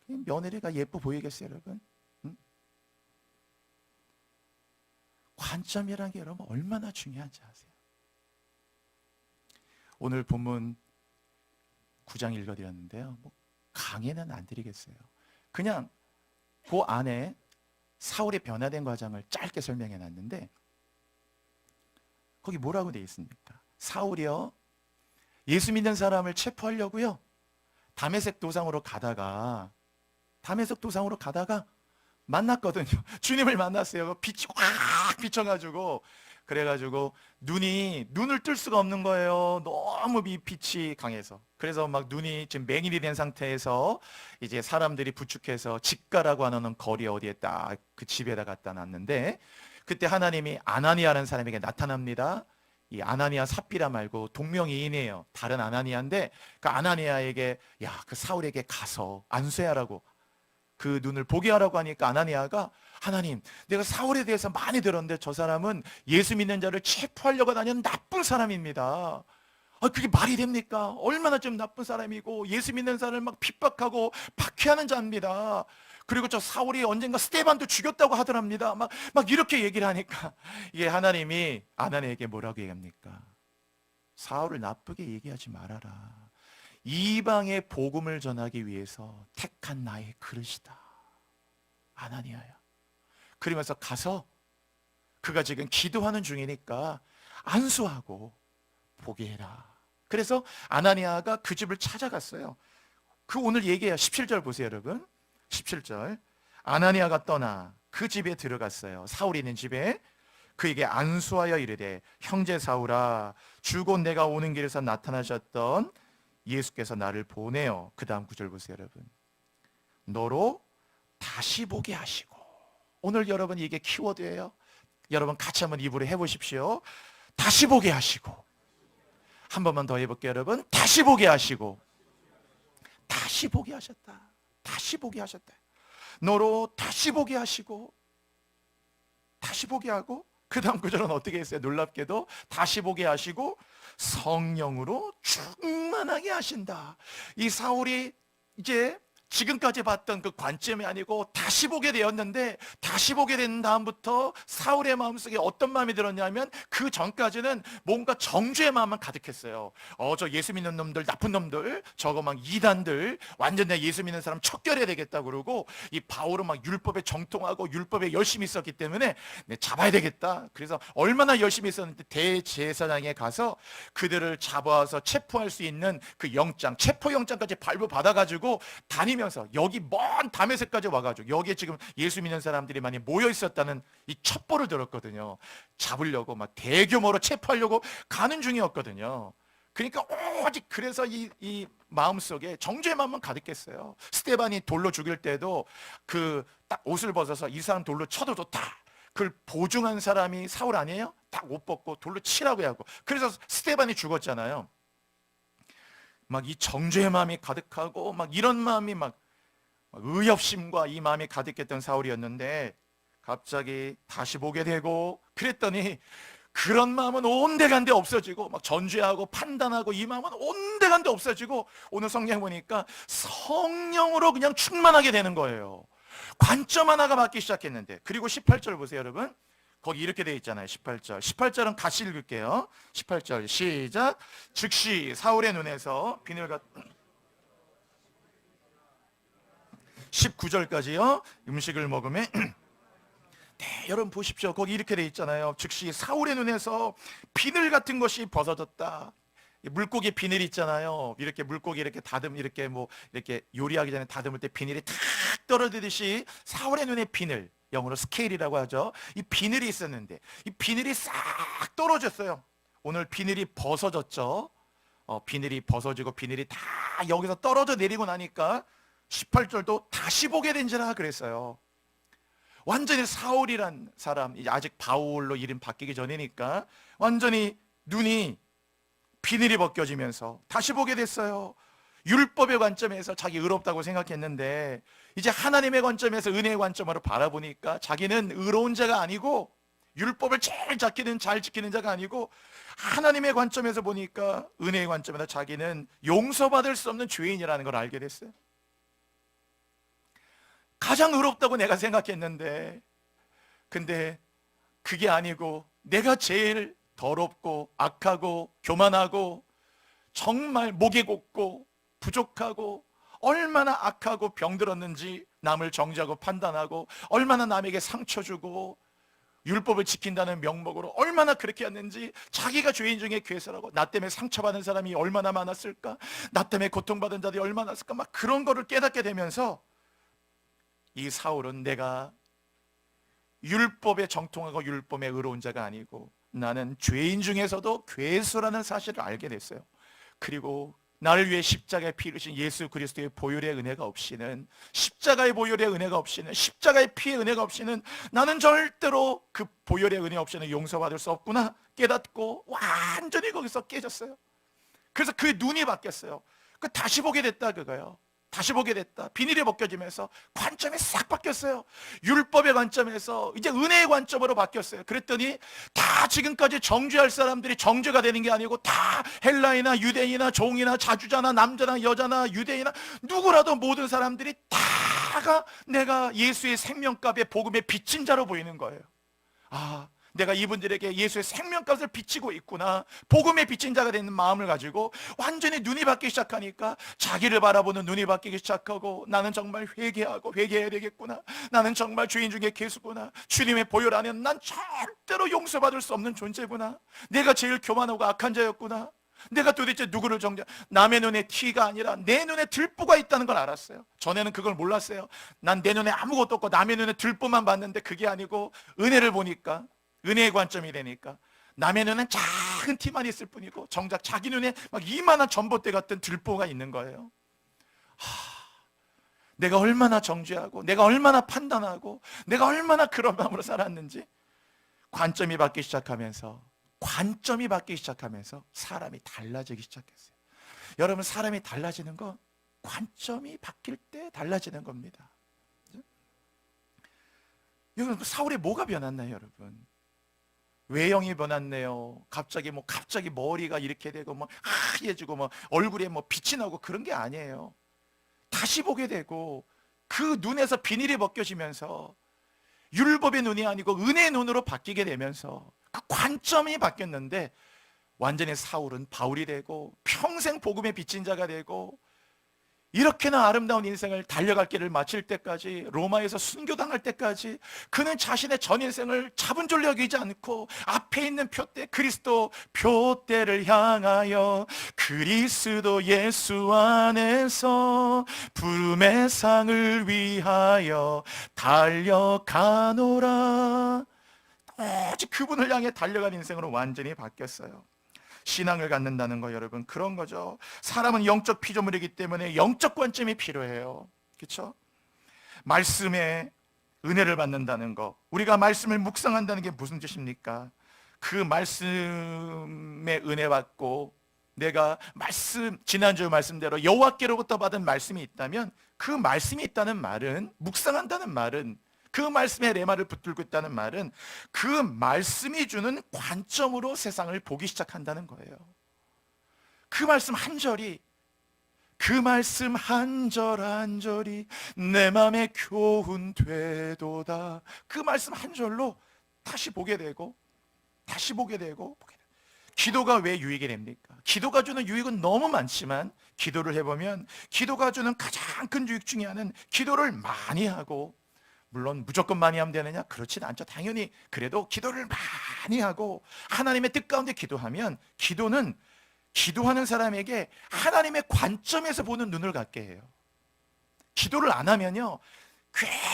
며느리가 예뻐 보이겠어요, 여러분? 응? 관점이라는 게 여러분 얼마나 중요한지 아세요? 오늘 본문 9장 읽어드렸는데요. 뭐 강의는 안 드리겠어요. 그냥 그 안에 사울의 변화된 과정을 짧게 설명해 놨는데, 거기 뭐라고 되어 있습니까? 사울이요, 예수 믿는 사람을 체포하려고요, 다메섹 도상으로 가다가 만났거든요. 주님을 만났어요. 빛이 확 비쳐가지고, 그래가지고 눈을 뜰 수가 없는 거예요. 너무 빛이 강해서. 그래서 막 눈이 지금 맹인이 된 상태에서 이제 사람들이 부축해서 집가라고 하는 거리 어디에 딱 그 집에다 갖다 놨는데, 그때 하나님이 아나니아라는 사람에게 나타납니다. 이 아나니아 삽비라 말고 동명이인이에요. 다른 아나니아인데 그 아나니아에게 그 사울에게 가서 안수하라고, 그 눈을 보게 하라고 하니까 아나니아가, 하나님, 내가 사울에 대해서 많이 들었는데 저 사람은 예수 믿는 자를 체포하려고 다니는 나쁜 사람입니다. 그게 말이 됩니까? 얼마나 좀 나쁜 사람이고 예수 믿는 사람을 막 핍박하고 박해하는 자입니다. 그리고 저 사울이 언젠가 스데반도 죽였다고 하더랍니다. 막 이렇게 얘기를 하니까 이게 하나님이 아나니아에게 뭐라고 얘기합니까? 사울을 나쁘게 얘기하지 말아라. 이방의 복음을 전하기 위해서 택한 나의 그릇이다, 아나니아야. 그러면서 가서 그가 지금 기도하는 중이니까 안수하고 보게 해라. 그래서 아나니아가 그 집을 찾아갔어요. 그 오늘 얘기해요. 17절 보세요, 여러분. 17절. 아나니아가 떠나 그 집에 들어갔어요. 사울이 있는 집에. 그에게 안수하여 이르되, 형제 사울아, 주곧 내가 오는 길에서 나타나셨던 예수께서 나를 보내어. 그 다음 구절 보세요, 여러분. 너로 다시 보게 하시고. 오늘 여러분 이게 키워드예요. 여러분 같이 한번 입으로 해보십시오. 다시 보게 하시고. 한 번만 더 해볼게요, 여러분. 다시 보게 하시고. 다시 보게 하셨다. 다시 보게 하셨다. 너로 다시 보게 하시고, 다시 보게 하고, 그 다음 구절은 어떻게 했어요? 놀랍게도 다시 보게 하시고 성령으로 충만하게 하신다. 이 사울이 이제 지금까지 봤던 그 관점이 아니고 다시 보게 되었는데, 다시 보게 된 다음부터 사울의 마음속에 어떤 마음이 들었냐면, 그 전까지는 뭔가 정죄의 마음만 가득했어요. 저 예수 믿는 놈들, 나쁜 놈들, 저거 막 이단들, 완전 내 예수 믿는 사람 척결해야 되겠다 그러고, 이 바울은 막 율법에 정통하고 율법에 열심히 있었기 때문에 내 잡아야 되겠다. 그래서 얼마나 열심히 있었는데 대제사장에 가서 그들을 잡아서 체포할 수 있는 그 영장, 체포영장까지 발부받아가지고 다니면서 여기 먼 다메섹까지 와가지고, 여기에 지금 예수 믿는 사람들이 많이 모여 있었다는 이 첩보를 들었거든요. 잡으려고 막 대규모로 체포하려고 가는 중이었거든요. 그러니까 오직 그래서 이 마음속에 정죄의 마음만 가득했어요. 스데반이 돌로 죽일 때도 그 딱 옷을 벗어서 이 사람 돌로 쳐도 좋다, 그걸 보증한 사람이 사울 아니에요? 딱 옷 벗고 돌로 치라고 하고, 그래서 스데반이 죽었잖아요. 막 이 정죄의 마음이 가득하고 막 이런 마음이 막 의협심과 이 마음이 가득했던 사울이었는데, 갑자기 다시 보게 되고 그랬더니 그런 마음은 온데간데 없어지고, 막 전죄하고 판단하고 이 마음은 온데간데 없어지고, 오늘 성경 보니까 성령으로 그냥 충만하게 되는 거예요. 관점 하나가 맞기 시작했는데. 그리고 18절 보세요, 여러분. 거기 이렇게 되어 있잖아요. 18절은 같이 읽을게요. 18절 시작. 즉시 사울의 눈에서 비늘 같 19절까지요. 음식을 먹으면 네, 여러분 보십시오. 거기 이렇게 되어 있잖아요. 즉시 사울의 눈에서 비늘 같은 것이 벗어졌다. 물고기 비늘 있잖아요. 이렇게 물고기 이렇게 이렇게 뭐 이렇게 요리하기 전에 다듬을 때 비늘이 탁 떨어지듯이 사울의 눈에 비늘, 영어로 스케일이라고 하죠. 이 비늘이 있었는데 이 비늘이 싹 떨어졌어요. 오늘 비늘이 벗어졌죠. 비늘이 벗어지고 비늘이 다 여기서 떨어져 내리고 나니까 18절도 다시 보게 된지라 그랬어요. 완전히 사울이란 사람, 이제 아직 바울로 이름 바뀌기 전이니까 완전히 눈이 비늘이 벗겨지면서 다시 보게 됐어요. 율법의 관점에서 자기 의롭다고 생각했는데, 이제 하나님의 관점에서 은혜의 관점으로 바라보니까 자기는 의로운 자가 아니고, 율법을 제일 잘 지키는 자가 아니고, 하나님의 관점에서 보니까 은혜의 관점에서 자기는 용서받을 수 없는 죄인이라는 걸 알게 됐어요. 가장 의롭다고 내가 생각했는데, 근데 그게 아니고 내가 제일 더럽고 악하고 교만하고 정말 목에 곱고 부족하고, 얼마나 악하고 병들었는지 남을 정죄하고 판단하고, 얼마나 남에게 상처 주고 율법을 지킨다는 명목으로 얼마나 그렇게 했는지, 자기가 죄인 중에 괴설하고 나 때문에 상처받은 사람이 얼마나 많았을까, 나 때문에 고통받은 자들이 얼마나 있을까, 막 그런 거를 깨닫게 되면서 이 사울은 내가 율법에 정통하고 율법에 의로운 자가 아니고 나는 죄인 중에서도 괴수라는 사실을 알게 됐어요. 그리고 나를 위해 십자가에 피 흘리신 예수 그리스도의 보혈의 은혜가 없이는, 십자가의 보혈의 은혜가 없이는, 십자가의 피의 은혜가 없이는 나는 절대로 그 보혈의 은혜 없이는 용서받을 수 없구나 깨닫고 완전히 거기서 깨졌어요. 그래서 그 눈이 바뀌었어요. 다시 보게 됐다 그거예요. 다시 보게 됐다. 비닐이 벗겨지면서 관점이 싹 바뀌었어요. 율법의 관점에서 이제 은혜의 관점으로 바뀌었어요. 그랬더니 다 지금까지 정죄할 사람들이 정죄가 되는 게 아니고, 다 헬라이나 유대인이나 종이나 자주자나 남자나 여자나 유대인이나 누구라도 모든 사람들이 다가 내가 예수의 생명값의 복음에 빚진 자로 보이는 거예요. 아, 내가 이분들에게 예수의 생명값을 비치고 있구나, 복음에 비친 자가 되는 마음을 가지고 완전히 눈이 바뀌기 시작하니까 자기를 바라보는 눈이 바뀌기 시작하고, 나는 정말 회개해야 되겠구나, 나는 정말 죄인 중에 괴수구나, 주님의 보혈 안에는 난 절대로 용서받을 수 없는 존재구나, 내가 제일 교만하고 악한 자였구나, 내가 도대체 누구를 남의 눈에 티가 아니라 내 눈에 들보가 있다는 걸 알았어요. 전에는 그걸 몰랐어요. 난 내 눈에 아무것도 없고 남의 눈에 들보만 봤는데 그게 아니고 은혜를 보니까, 은혜의 관점이 되니까 남의 눈엔 작은 티만 있을 뿐이고 정작 자기 눈에 막 이만한 전봇대 같은 들보가 있는 거예요. 내가 얼마나 정죄하고 내가 얼마나 판단하고 내가 얼마나 그런 마음으로 살았는지 관점이 바뀌기 시작하면서 사람이 달라지기 시작했어요. 여러분, 사람이 달라지는 건 관점이 바뀔 때 달라지는 겁니다. 여러분, 사울이 뭐가 변했나요, 여러분? 외형이 변했네요. 갑자기 머리가 이렇게 되고 하얘지고 얼굴에 빛이 나고 그런 게 아니에요. 다시 보게 되고 그 눈에서 비닐이 벗겨지면서 율법의 눈이 아니고 은혜의 눈으로 바뀌게 되면서 그 관점이 바뀌었는데 완전히 사울은 바울이 되고 평생 복음에 비친 자가 되고 이렇게나 아름다운 인생을 달려갈 길을 마칠 때까지, 로마에서 순교당할 때까지 그는 자신의 전 인생을 잡은 줄로 여기지 않고 앞에 있는 표대, 그리스도 표대를 향하여 그리스도 예수 안에서 부름의 상을 위하여 달려가노라. 오직 그분을 향해 달려간 인생으로 완전히 바뀌었어요. 신앙을 갖는다는 거, 여러분, 그런 거죠. 사람은 영적 피조물이기 때문에 영적 관점이 필요해요. 그렇죠? 말씀에 은혜를 받는다는 거, 우리가 말씀을 묵상한다는 게 무슨 뜻입니까? 그 말씀에 은혜 받고 내가 지난주 말씀대로 여호와께로부터 받은 말씀이 있다면 그 말씀이 있다는 말은, 묵상한다는 말은, 그 말씀에 레마를 붙들고 있다는 말은 그 말씀이 주는 관점으로 세상을 보기 시작한다는 거예요. 그 말씀 한 절이, 그 말씀 한 절 한 절이 내 맘에 교훈 되도다. 그 말씀 한 절로 다시 보게 되고 기도가 왜 유익이 됩니까? 기도가 주는 유익은 너무 많지만 기도를 해보면 기도가 주는 가장 큰 유익 중에 하나는 기도를 많이 하고, 물론 무조건 많이 하면 되느냐? 그렇진 않죠. 당연히 그래도 기도를 많이 하고 하나님의 뜻 가운데 기도하면 기도는 기도하는 사람에게 하나님의 관점에서 보는 눈을 갖게 해요. 기도를 안 하면요,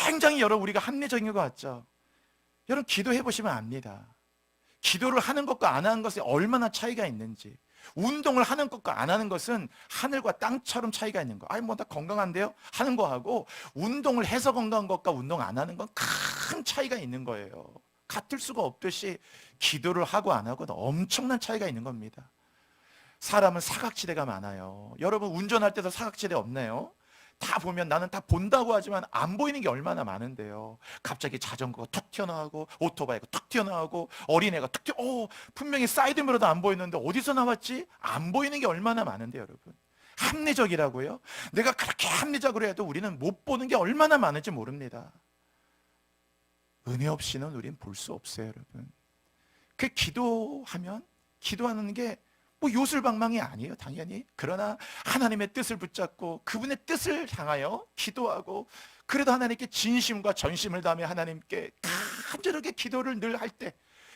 굉장히 우리가 합리적인 것 같죠? 여러분, 기도해 보시면 압니다. 기도를 하는 것과 안 하는 것에 얼마나 차이가 있는지. 운동을 하는 것과 안 하는 것은 하늘과 땅처럼 차이가 있는 거. 다 건강한데요? 하는 거하고 운동을 해서 건강한 것과 운동 안 하는 건 큰 차이가 있는 거예요. 같을 수가 없듯이 기도를 하고 안 하고는 엄청난 차이가 있는 겁니다. 사람은 사각지대가 많아요. 여러분, 운전할 때도 사각지대 없나요? 다 보면, 나는 다 본다고 하지만 안 보이는 게 얼마나 많은데요. 갑자기 자전거가 툭 튀어나오고 오토바이가 툭 튀어나오고 어린애가 분명히 사이드미러도 안 보이는데 어디서 나왔지? 안 보이는 게 얼마나 많은데, 여러분. 합리적이라고요? 내가 그렇게 합리적으로 해도 우리는 못 보는 게 얼마나 많은지 모릅니다. 은혜 없이는 우리는 볼 수 없어요, 여러분. 그 기도하는 게 요술방망이 아니에요, 당연히. 그러나 하나님의 뜻을 붙잡고 그분의 뜻을 향하여 기도하고, 그래도 하나님께 진심과 전심을 다하며 하나님께 간절하게 기도를 늘 할 때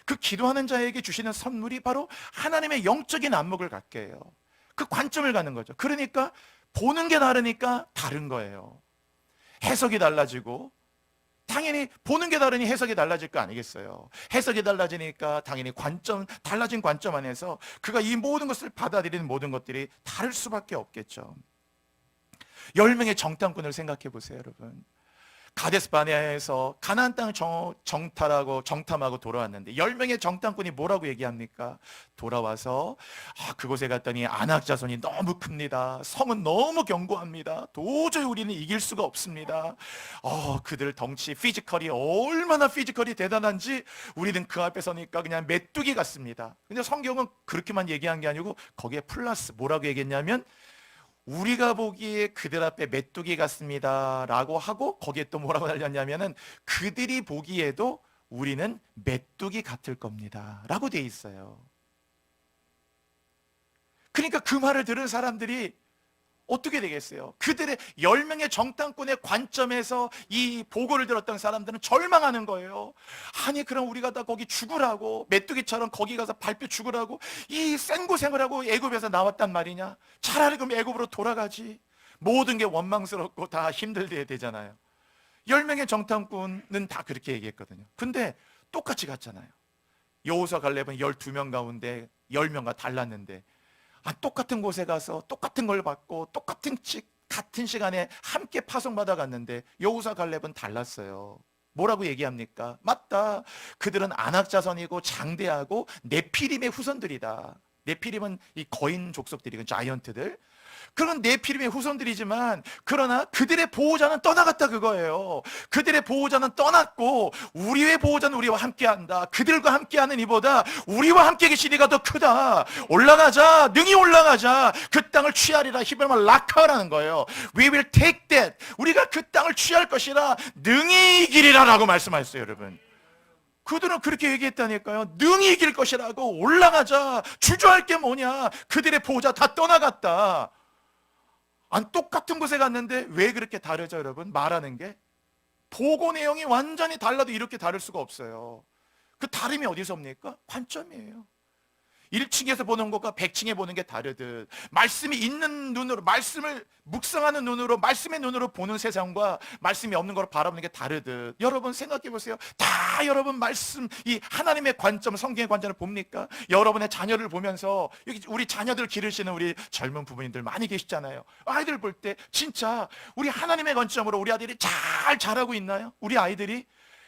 그 기도하는 자에게 주시는 선물이 바로 하나님의 영적인 안목을 갖게 해요. 그 관점을 갖는 거죠. 그러니까 보는 게 다르니까 다른 거예요. 해석이 달라지고, 당연히 보는 게 다르니 해석이 달라질 거 아니겠어요? 해석이 달라지니까 당연히 달라진 관점 안에서 그가 이 모든 것을 받아들이는 모든 것들이 다를 수밖에 없겠죠. 10명의 정탐꾼을 생각해 보세요, 여러분. 가데스 바네아에서 가나안 땅을 정탐하고 돌아왔는데 10명의 정탐꾼이 뭐라고 얘기합니까? 돌아와서 그곳에 갔더니 아낙 자손이 너무 큽니다. 성은 너무 견고합니다. 도저히 우리는 이길 수가 없습니다. 그들 덩치, 피지컬이 얼마나 피지컬이 대단한지 우리는 그 앞에 서니까 그냥 메뚜기 같습니다. 근데 성경은 그렇게만 얘기한 게 아니고 거기에 플러스 뭐라고 얘기했냐면, 우리가 보기에 그들 앞에 메뚜기 같습니다 라고 하고 거기에 또 뭐라고 달렸냐면은, 그들이 보기에도 우리는 메뚜기 같을 겁니다 라고 돼 있어요. 그러니까 그 말을 들은 사람들이 어떻게 되겠어요? 그들의 10명의 정탐꾼의 관점에서 이 보고를 들었던 사람들은 절망하는 거예요. 아니 그럼 우리가 다 거기 죽으라고, 메뚜기처럼 거기 가서 밟혀 죽으라고 이 생고생을 하고 애굽에서 나왔단 말이냐? 차라리 그럼 애굽으로 돌아가지. 모든 게 원망스럽고 다 힘들게 되잖아요. 10명의 정탐꾼은 다 그렇게 얘기했거든요. 근데 똑같이 갔잖아요. 여호수아 갈렙은 12명 가운데 10명과 달랐는데 똑같은 곳에 가서 똑같은 걸 받고 같은 시간에 함께 파송받아 갔는데 여호수아 갈렙은 달랐어요. 뭐라고 얘기합니까? 맞다. 그들은 아낙 자손이고 장대하고 네피림의 후손들이다. 네피림은 이 거인 족속들이고 자이언트들. 그런 네피림의 후손들이지만 그러나 그들의 보호자는 떠나갔다 그거예요. 그들의 보호자는 떠났고 우리의 보호자는 우리와 함께한다. 그들과 함께하는 이보다 우리와 함께 계신 이가 더 크다. 올라가자. 능히 올라가자. 그 땅을 취하리라. 히브리말 라카라는 거예요. We will take that. 우리가 그 땅을 취할 것이라 능히 이기리라 라고 말씀하셨어요. 여러분, 그들은 그렇게 얘기했다니까요. 능히 이길 것이라고. 올라가자. 주저할 게 뭐냐. 그들의 보호자 다 떠나갔다. 똑같은 곳에 갔는데 왜 그렇게 다르죠, 여러분? 말하는 게 보고 내용이 완전히 달라도 이렇게 다를 수가 없어요. 그 다름이 어디서 옵니까? 관점이에요. 1층에서 보는 것과 100층에 보는 게 다르듯 말씀이 있는 눈으로, 말씀을 묵상하는 눈으로, 말씀의 눈으로 보는 세상과 말씀이 없는 걸 바라보는 게 다르듯, 여러분 생각해 보세요. 다 여러분 말씀, 이 하나님의 관점, 성경의 관점을 봅니까? 여러분의 자녀를 보면서, 여기 우리 자녀들 기르시는 우리 젊은 부모님들 많이 계시잖아요. 아이들 볼 때 진짜 우리 하나님의 관점으로 우리 아들이 잘 자라고 있나요? 우리 아이들이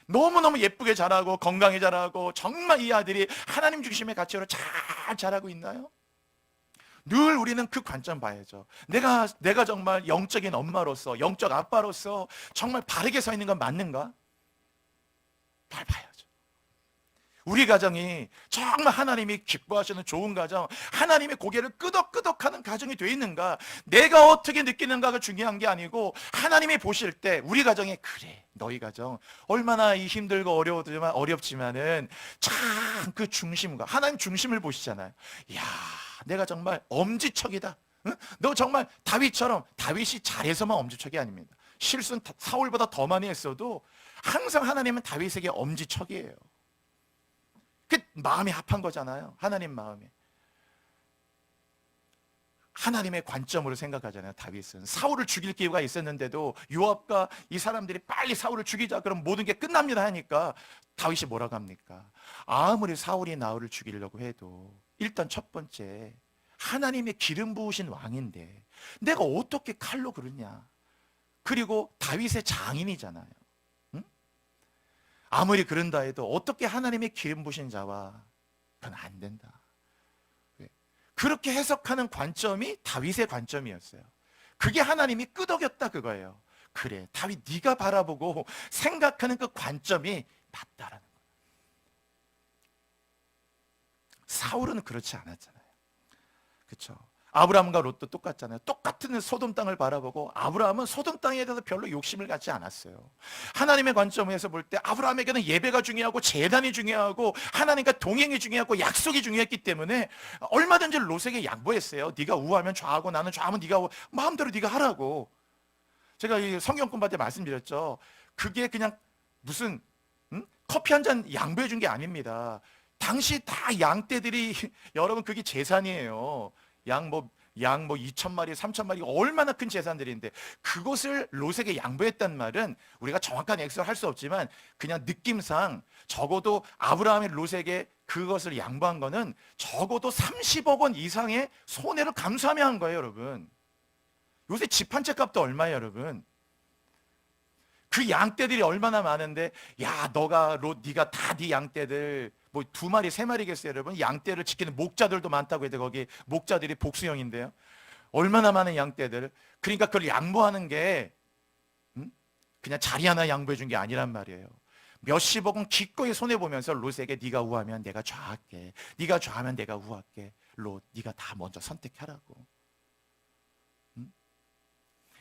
너무너무 예쁘게 자라고 건강히 자라고 정말 이 아들이 하나님 중심의 가치로 잘 자라고 있나요? 늘 우리는 그 관점 봐야죠. 내가 정말 영적인 엄마로서, 영적 아빠로서 정말 바르게 서 있는 건 맞는가? 잘 봐야죠. 우리 가정이 정말 하나님이 기뻐하시는 좋은 가정, 하나님의 고개를 끄덕끄덕하는 가정이 돼 있는가? 내가 어떻게 느끼는가가 중요한 게 아니고 하나님이 보실 때 우리 가정에, 그래 너희 가정 얼마나 이 힘들고 어렵지만은 참 그 중심과 하나님 중심을 보시잖아요. 이야, 내가 정말 엄지척이다. 응? 너 정말 다윗처럼, 다윗이 잘해서만 엄지척이 아닙니다. 실수는 사울보다 더 많이 했어도 항상 하나님은 다윗에게 엄지척이에요. 그 마음이 합한 거잖아요. 하나님 마음이. 하나님의 관점으로 생각하잖아요. 다윗은 사울을 죽일 기회가 있었는데도 요압과 이 사람들이 빨리 사울을 죽이자, 그럼 모든 게 끝납니다 하니까 다윗이 뭐라고 합니까? 아무리 사울이 나를 죽이려고 해도 일단 첫 번째 하나님의 기름 부으신 왕인데 내가 어떻게 칼로 그러냐. 그리고 다윗의 장인이잖아요. 응? 아무리 그런다 해도 어떻게 하나님의 기름 부으신 자와, 그건 안 된다. 그렇게 해석하는 관점이 다윗의 관점이었어요. 그게 하나님이 끄덕였다 그거예요. 그래, 다윗 네가 바라보고 생각하는 그 관점이 맞다라는 거예요. 사울은 그렇지 않았잖아요. 그렇죠? 아브라함과 롯도 똑같잖아요. 똑같은 소돔 땅을 바라보고 아브라함은 소돔 땅에 대해서 별로 욕심을 갖지 않았어요. 하나님의 관점에서 볼 때 아브라함에게는 예배가 중요하고 제단이 중요하고 하나님과 동행이 중요하고 약속이 중요했기 때문에 얼마든지 롯에게 양보했어요. 네가 우하면 좌하고 나는 좌하면 네가 마음대로 네가 하라고. 제가 이 성경 공부할 때 말씀드렸죠. 그게 그냥 무슨 커피 한 잔 양보해 준 게 아닙니다. 당시 다 양떼들이 여러분 그게 재산이에요. 양 2,000마리, 3,000마리 얼마나 큰 재산들인데 그것을 롯에게 양보했단 말은 우리가 정확한 액수를 할 수 없지만 그냥 느낌상 적어도 아브라함이 롯에게 그것을 양보한 거는 적어도 30억 원 이상의 손해를 감수하며 한 거예요, 여러분. 요새 집 한 채 값도 얼마예요, 여러분? 그 양떼들이 얼마나 많은데, 야, 네가 다 네 양떼들 뭐 2마리, 3마리겠어요, 여러분? 양떼를 지키는 목자들도 많다고 해도 거기 목자들이 복수형인데요. 얼마나 많은 양떼들. 그러니까 그걸 양보하는 게 그냥 자리 하나 양보해 준 게 아니란 말이에요. 몇십억은 기꺼이 손해보면서 롯에게 네가 우하면 내가 좌할게, 네가 좌하면 내가 우할게. 롯, 네가 다 먼저 선택하라고.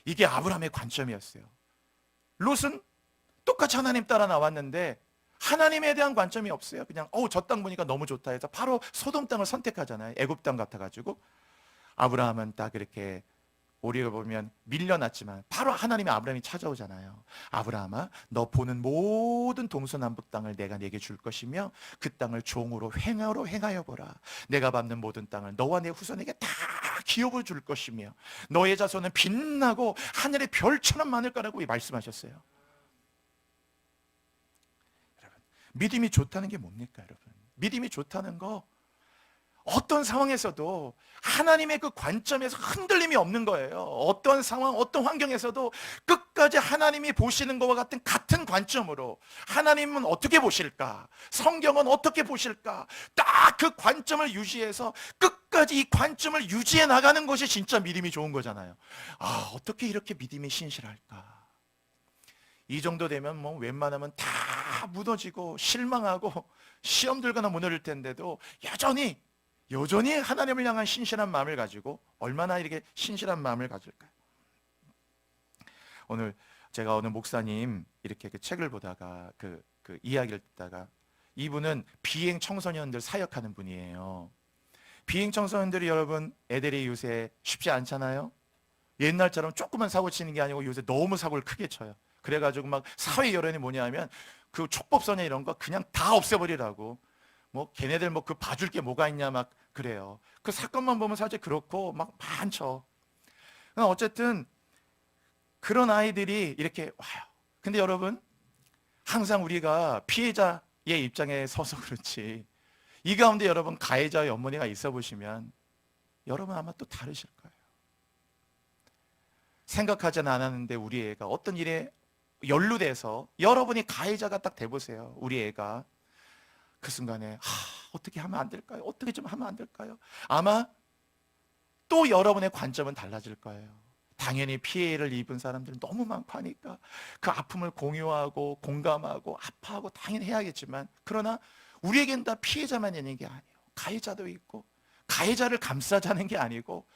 이게 아브라함의 관점이었어요. 롯은 똑같이 하나님 따라 나왔는데 하나님에 대한 관점이 없어요. 그냥 저 땅 보니까 너무 좋다 해서 바로 소돔 땅을 선택하잖아요. 애굽 땅 같아가지고. 아브라함은 딱 이렇게 우리가 보면 밀려났지만 바로 하나님의 아브라함이 찾아오잖아요. 아브라함아, 너 보는 모든 동서남북 땅을 내가 내게 줄 것이며 그 땅을 종으로 횡하로 행하여 보라. 내가 밟는 모든 땅을 너와 내 후손에게 다 기업을 줄 것이며 너의 자손은 빛나고 하늘의 별처럼 많을 거라고 말씀하셨어요. 여러분, 믿음이 좋다는 게 뭡니까, 여러분? 믿음이 좋다는 거, 어떤 상황에서도 하나님의 그 관점에서 흔들림이 없는 거예요. 어떤 상황, 어떤 환경에서도 끝까지 하나님이 보시는 것과 같은 관점으로, 하나님은 어떻게 보실까? 성경은 어떻게 보실까? 딱 그 관점을 유지해서 끝까지 이 관점을 유지해 나가는 것이 진짜 믿음이 좋은 거잖아요. 아, 어떻게 이렇게 믿음이 신실할까? 이 정도 되면 뭐 웬만하면 다 무너지고 실망하고 시험 들거나 무너질 텐데도 여전히 하나님을 향한 신실한 마음을 가지고, 얼마나 이렇게 신실한 마음을 가질까요? 오늘 제가 어느 목사님 이렇게 그 책을 보다가 그 이야기를 듣다가, 이분은 비행 청소년들 사역하는 분이에요. 비행 청소년들이, 여러분, 애들이 요새 쉽지 않잖아요. 옛날처럼 조그만 사고 치는 게 아니고 요새 너무 사고를 크게 쳐요. 그래가지고 막 사회 여론이 뭐냐면 그 촉법소년 이런 거 그냥 다 없애버리라고, 뭐 걔네들 뭐 그 봐줄 게 뭐가 있냐 막 그래요. 그 사건만 보면 사실 그렇고 막 많죠. 어쨌든 그런 아이들이 이렇게 와요. 근데 여러분, 항상 우리가 피해자의 입장에 서서 그렇지, 이 가운데 여러분 가해자의 어머니가 있어 보시면 여러분 아마 또 다르실 거예요. 생각하지는 않았는데 우리 애가 어떤 일에 연루돼서, 여러분이 가해자가 딱 돼보세요. 우리 애가 그 순간에 어떻게 하면 안 될까요? 어떻게 좀 하면 안 될까요? 아마 또 여러분의 관점은 달라질 거예요. 당연히 피해를 입은 사람들은 너무 많고 하니까 그 아픔을 공유하고 공감하고 아파하고 당연히 해야겠지만, 그러나 우리에겐 다 피해자만 있는 게 아니에요. 가해자도 있고, 가해자를 감싸자는 게 아니고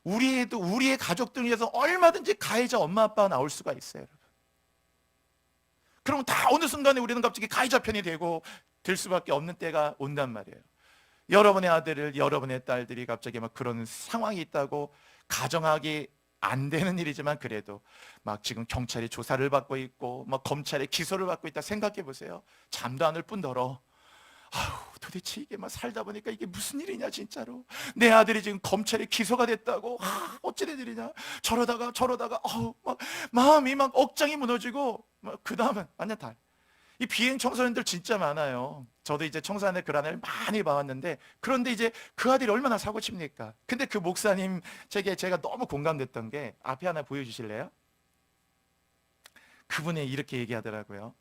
우리의 가족들 위해서 얼마든지 가해자 엄마 아빠가 나올 수가 있어요, 여러분. 그러면 다 어느 순간에 우리는 갑자기 가해자 편이 될 수밖에 없는 때가 온단 말이에요. 여러분의 아들을, 여러분의 딸들이 갑자기 막 그런 상황이 있다고, 가정하기 안 되는 일이지만 그래도 막 지금 경찰이 조사를 받고 있고 막 검찰이 기소를 받고 있다 생각해 보세요. 잠도 안 올 뿐더러, 도대체 이게 막 살다 보니까 이게 무슨 일이냐, 진짜로. 내 아들이 지금 검찰에 기소가 됐다고, 어찌 된 일이냐. 저러다가 막 마음이 막 억장이 무너지고, 그 다음은 완전 달. 이 비행 청소년들 진짜 많아요. 저도 이제 청소년들 그런 애를 많이 봐왔는데, 그런데 이제 그 아들이 얼마나 사고 칩니까? 근데 그 목사님 책에 제가 너무 공감됐던 게, 앞에 하나 보여주실래요? 그분이 이렇게 얘기하더라고요.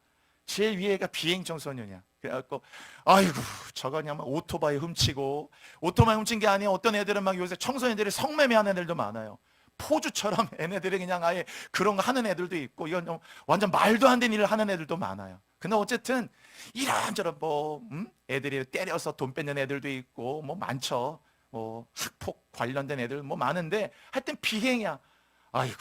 제일 위에가 비행 청소년이야. 그래갖고 아이고 저거 그냥 막 오토바이 훔치고, 오토바이 훔친 게 아니에요. 어떤 애들은 막 요새 청소년들이 성매매하는 애들도 많아요. 포주처럼 얘네들이 그냥 아예 그런 거 하는 애들도 있고, 이건 완전 말도 안 되는 일을 하는 애들도 많아요. 근데 어쨌든 이런저런 뭐 애들이 때려서 돈 뺏는 애들도 있고 뭐 많죠. 뭐 학폭 관련된 애들 뭐 많은데, 하여튼 비행이야. 아이고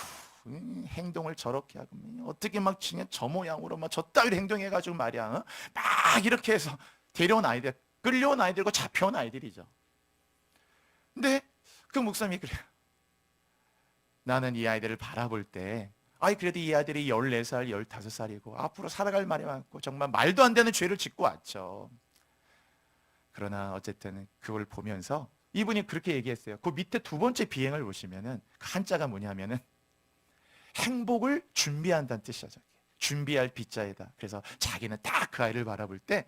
행동을 저렇게 하고 어떻게 막 저 모양으로 막 저 따위로 행동해가지고 말이야, 막 이렇게 해서 데려온 아이들, 끌려온 아이들과 잡혀온 아이들이죠. 근데 그 목사님이 그래요. 나는 이 아이들을 바라볼 때, 그래도 이 아이들이 14살, 15살이고 앞으로 살아갈 말이 많고 정말 말도 안 되는 죄를 짓고 왔죠. 그러나 어쨌든 그걸 보면서 이분이 그렇게 얘기했어요. 그 밑에 두 번째 비행을 보시면은 한자가 뭐냐면은 행복을 준비한다는 뜻이죠. 준비할 빗자에다. 그래서 자기는 딱 그 아이를 바라볼 때,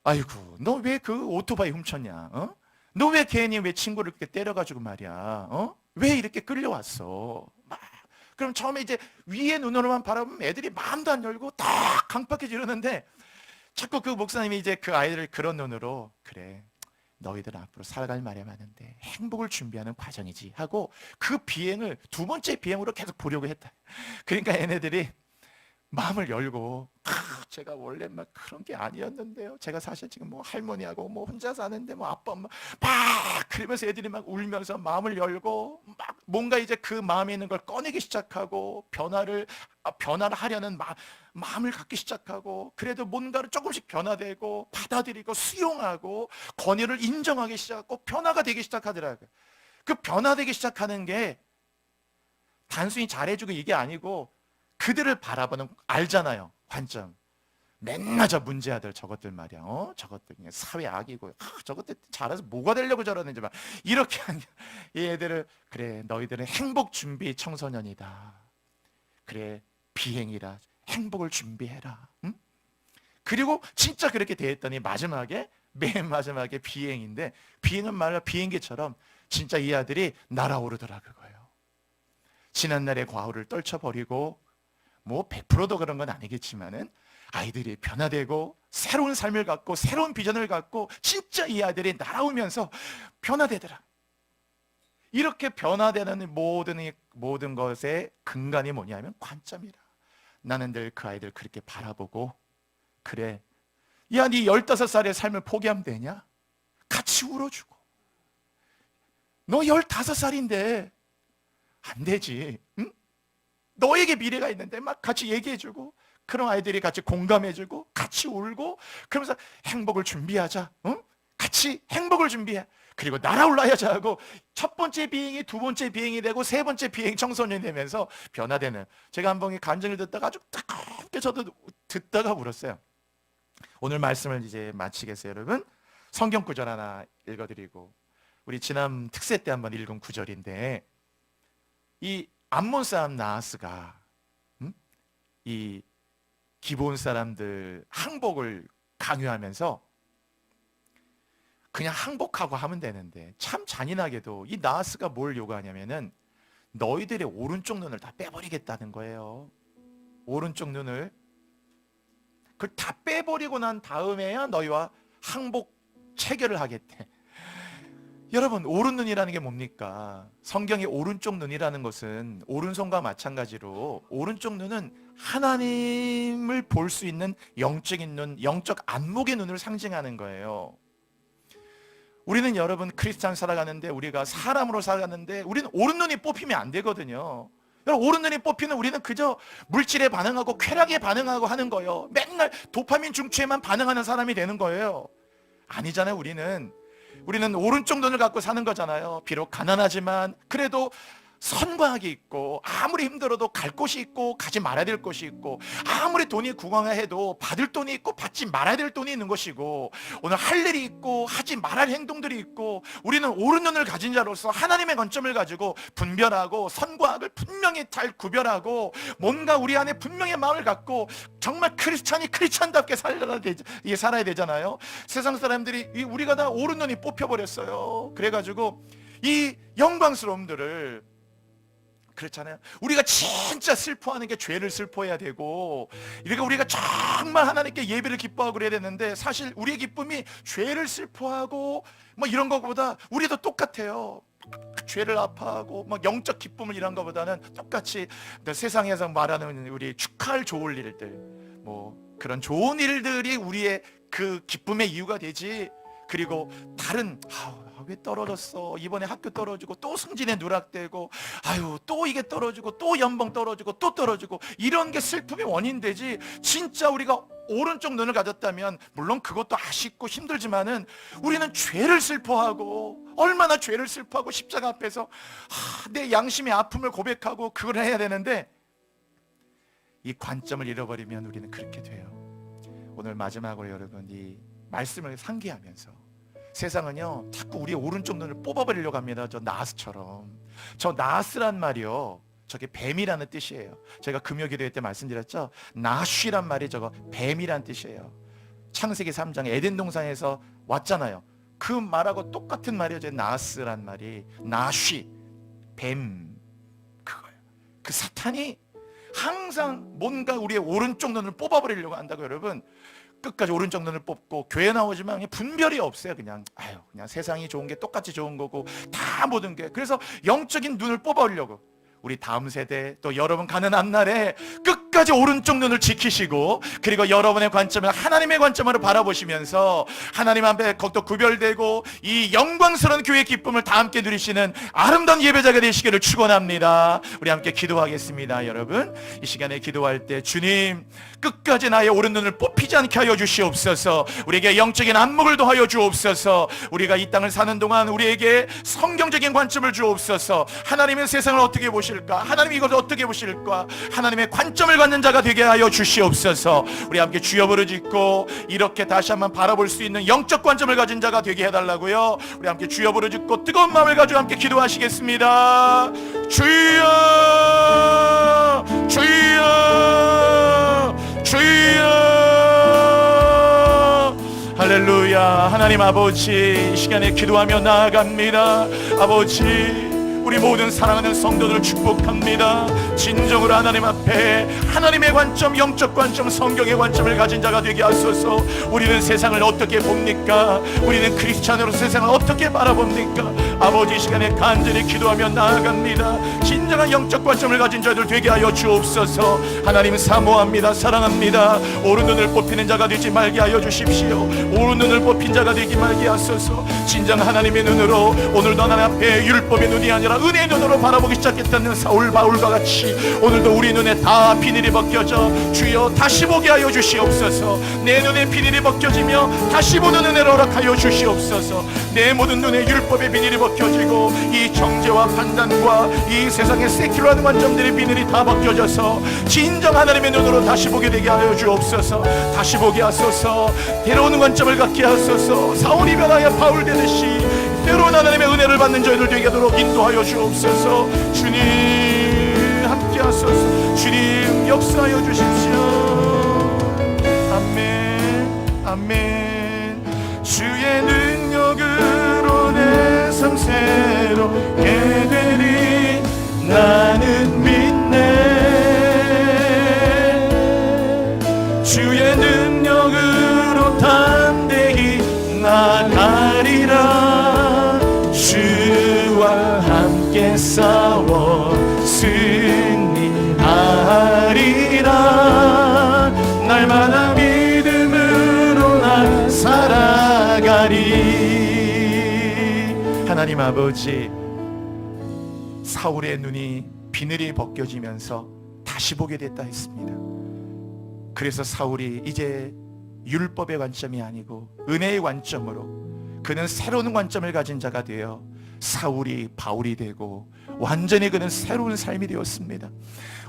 아이고 너 왜 그 오토바이 훔쳤냐? 너 왜 괜히 왜 친구를 그렇게 때려가지고 말이야? 왜 이렇게 끌려왔어? 막 그럼 처음에 이제 위에 눈으로만 바라보면 애들이 마음도 안 열고 딱 강팍해지 이러는데, 자꾸 그 목사님이 이제 그 아이들을 그런 눈으로, 그래 너희들 앞으로 살아갈 말이 많은데 행복을 준비하는 과정이지 하고 그 비행을 두 번째 비행으로 계속 보려고 했다. 그러니까 얘네들이 마음을 열고, 제가 원래 막 그런 게 아니었는데요. 제가 사실 지금 뭐 할머니하고 뭐 혼자 사는데 뭐 아빠 엄마 막 그러면서 애들이 막 울면서 마음을 열고, 막 뭔가 이제 그 마음에 있는 걸 꺼내기 시작하고, 변화를 하려는 마음을 갖기 시작하고, 그래도 뭔가를 조금씩 변화되고 받아들이고 수용하고 권위를 인정하기 시작하고 변화가 되기 시작하더라고요. 그 변화되기 시작하는 게 단순히 잘해주고 이게 아니고 그들을 바라보는 알잖아요. 관점. 맨날 저 문제아들 저것들 말이야. 저것들 그냥 사회 악이고 저것들 잘해서 뭐가 되려고 저러는지 막 이렇게 하는 이 애들을 그래 너희들은 행복 준비 청소년이다. 그래 비행이라 행복을 준비해라. 응? 그리고 진짜 그렇게 대했더니 마지막에 맨 마지막에 비행인데 비행은 말이야 비행기처럼 진짜 이 아들이 날아오르더라 그거예요. 지난날의 과오를 떨쳐버리고 뭐 100%도 그런 건 아니겠지만은 아이들이 변화되고 새로운 삶을 갖고 새로운 비전을 갖고 진짜 이 아들이 날아오면서 변화되더라. 이렇게 변화되는 모든 것의 근간이 뭐냐면 관점이라. 나는 늘 그 아이들 그렇게 바라보고 그래 야 네 15살의 삶을 포기하면 되냐? 같이 울어주고 너 15살인데 안 되지. 응? 너에게 미래가 있는데 막 같이 얘기해주고 그런 아이들이 같이 공감해주고 같이 울고 그러면서 행복을 준비하자. 응? 같이 행복을 준비해. 그리고 날아올라야지 하고 첫 번째 비행이 두 번째 비행이 되고 세 번째 비행 청소년이 되면서 변화되는 제가 한 번에 간증을 듣다가 아주 뜨겁게 저도 듣다가 울었어요. 오늘 말씀을 이제 마치겠어요. 여러분 성경 구절 하나 읽어드리고 우리 지난 특세 때 한번 읽은 구절인데 이 암몬 사람 나하스가 이 기브온 사람들 항복을 강요하면서 그냥 항복하고 하면 되는데 참 잔인하게도 이 나하스가 뭘 요구하냐면은 너희들의 오른쪽 눈을 다 빼버리겠다는 거예요. 오른쪽 눈을 그걸 다 빼버리고 난 다음에야 너희와 항복 체결을 하겠대. 여러분 오른눈이라는 게 뭡니까? 성경의 오른쪽 눈이라는 것은 오른손과 마찬가지로 오른쪽 눈은 하나님을 볼 수 있는 영적인 눈, 영적 안목의 눈을 상징하는 거예요. 우리는 여러분 크리스찬 살아가는데 우리가 사람으로 살아가는데 우리는 오른눈이 뽑히면 안 되거든요. 여러분 오른눈이 뽑히는 우리는 그저 물질에 반응하고 쾌락에 반응하고 하는 거예요. 맨날 도파민 중추에만 반응하는 사람이 되는 거예요. 아니잖아요. 우리는 오른쪽 눈을 갖고 사는 거잖아요. 비록 가난하지만 그래도 선과학이 있고 아무리 힘들어도 갈 곳이 있고 가지 말아야 될 곳이 있고 아무리 돈이 궁황해도 받을 돈이 있고 받지 말아야 될 돈이 있는 것이고 오늘 할 일이 있고 하지 말아야 할 행동들이 있고 우리는 옳은 눈을 가진 자로서 하나님의 관점을 가지고 분별하고 선과학을 분명히 잘 구별하고 뭔가 우리 안에 분명히 마음을 갖고 정말 크리스찬답게 살아야 되잖아요. 세상 사람들이 우리가 다 옳은 눈이 뽑혀버렸어요. 그래가지고 이 영광스러움들을 그렇잖아요. 우리가 진짜 슬퍼하는 게 죄를 슬퍼해야 되고 그러니까 우리가 정말 하나님께 예배를 기뻐하고 그래야 되는데 사실 우리의 기쁨이 죄를 슬퍼하고 뭐 이런 것보다 우리도 똑같아요. 죄를 아파하고 막 영적 기쁨을 이런 것보다는 똑같이 세상에서 말하는 우리 축하할 좋을 일들 뭐 그런 좋은 일들이 우리의 그 기쁨의 이유가 되지. 그리고 다른 왜 떨어졌어? 이번에 학교 떨어지고 또 승진에 누락되고 아유 또 이게 떨어지고 또 연봉 떨어지고 또 떨어지고 이런 게 슬픔의 원인 되지. 진짜 우리가 오른쪽 눈을 가졌다면 물론 그것도 아쉽고 힘들지만은 우리는 죄를 슬퍼하고 얼마나 죄를 슬퍼하고 십자가 앞에서 내 양심의 아픔을 고백하고 그걸 해야 되는데 이 관점을 잃어버리면 우리는 그렇게 돼요. 오늘 마지막으로 여러분 이 말씀을 상기하면서 세상은요 자꾸 우리의 오른쪽 눈을 뽑아버리려고 합니다. 저 나하스처럼. 저 나하스란 말이요 저게 뱀이라는 뜻이에요. 제가 금요기도회 때 말씀드렸죠. 나쉬란 말이 저거 뱀이란 뜻이에요. 창세기 3장 에덴 동산에서 왔잖아요. 그 말하고 똑같은 말이에요. 저 나하스란 말이 나쉬 뱀 그거예요. 그 사탄이 항상 뭔가 우리의 오른쪽 눈을 뽑아버리려고 한다고. 여러분 끝까지 오른쪽 눈을 뽑고 교회 나오지만 분별이 없어요. 그냥 세상이 좋은 게 똑같이 좋은 거고 다 모든 게. 그래서 영적인 눈을 뽑아오려고 우리 다음 세대 또 여러분 가는 앞날에 끝까지 끝까지 오른쪽 눈을 지키시고, 그리고 여러분의 관점을 하나님의 관점으로 바라보시면서 하나님 앞에 또 구별되고 이 영광스러운 교회의 기쁨을 다 함께 누리시는 아름다운 예배자가 되시기를 축원합니다. 우리 함께 기도하겠습니다. 여러분, 이 시간에 기도할 때 주님, 끝까지 나의 오른 눈을 뽑히지 않게 하여 주시옵소서. 우리에게 영적인 안목을 더하여 주옵소서. 우리가 이 땅을 사는 동안 우리에게 성경적인 관점을 주옵소서. 하나님은 세상을 어떻게 보실까? 하나님 이것을 어떻게 보실까? 하나님의 관점을 갖는 자가 되게 하여 주시옵소서. 우리 함께 주여 부르짖고 이렇게 다시 한번 바라볼 수 있는 영적 관점을 가진 자가 되게 해달라고요. 우리 함께 주여 부르짖고 뜨거운 마음을 가지고 함께 기도하시겠습니다. 주여, 주여, 주여. 할렐루야. 하나님 아버지, 이 시간에 기도하며 나아갑니다. 아버지, 우리 모든 사랑하는 성도들을 축복합니다. 진정으로 하나님 앞에 하나님의 관점, 영적 관점, 성경의 관점을 가진 자가 되게 하소서. 우리는 세상을 어떻게 봅니까? 우리는 크리스찬으로 세상을 어떻게 바라봅니까? 아버지, 이 시간에 간절히 기도하며 나아갑니다. 진정한 영적 관점을 가진 자들 되게 하여 주옵소서. 하나님 사모합니다. 사랑합니다. 오른 눈을 뽑히는 자가 되지 말게 하여 주십시오. 오른 눈을 뽑힌 자가 되지 말게 하소서. 진정 하나님의 눈으로, 오늘도 하나님 앞에 율법의 눈이 아니라 은혜의 눈으로 바라보기 시작했다는 사울 바울과 같이 오늘도 우리 눈에 다 비닐이 벗겨져 주여 다시 보게 하여 주시옵소서. 내 눈에 비닐이 벗겨지며 다시 보는 은혜를 허락하여 주시옵소서. 내 모든 눈에 율법의 비닐이 벗겨지고 이 정죄와 판단과 이 세상의 세큘러한 관점들의 비닐이 다 벗겨져서 진정 하나님의 눈으로 다시 보게 되게 하여 주옵소서. 다시 보게 하소서. 때로운 관점을 갖게 하소서. 사울이 변하여 바울 되듯이 때로운 하나님의 은혜를 받는 저희들 되게 하도록 인도하여 주옵소서. 주님 함께 하소서. 주님 역사하여 주십시오. 아멘, 아멘. 주의 능력으로 내 삶 새롭게 되리 나는 믿네. 주의 능력으로 담대히 나가리라. 주와 함께 싸워 승리하리라. 날마다 믿음으로 나 살아가리. 하나님 아버지, 사울의 눈이 비늘이 벗겨지면서 다시 보게 됐다 했습니다. 그래서 사울이 이제 율법의 관점이 아니고 은혜의 관점으로, 그는 새로운 관점을 가진 자가 되어 사울이 바울이 되고 완전히 그는 새로운 삶이 되었습니다.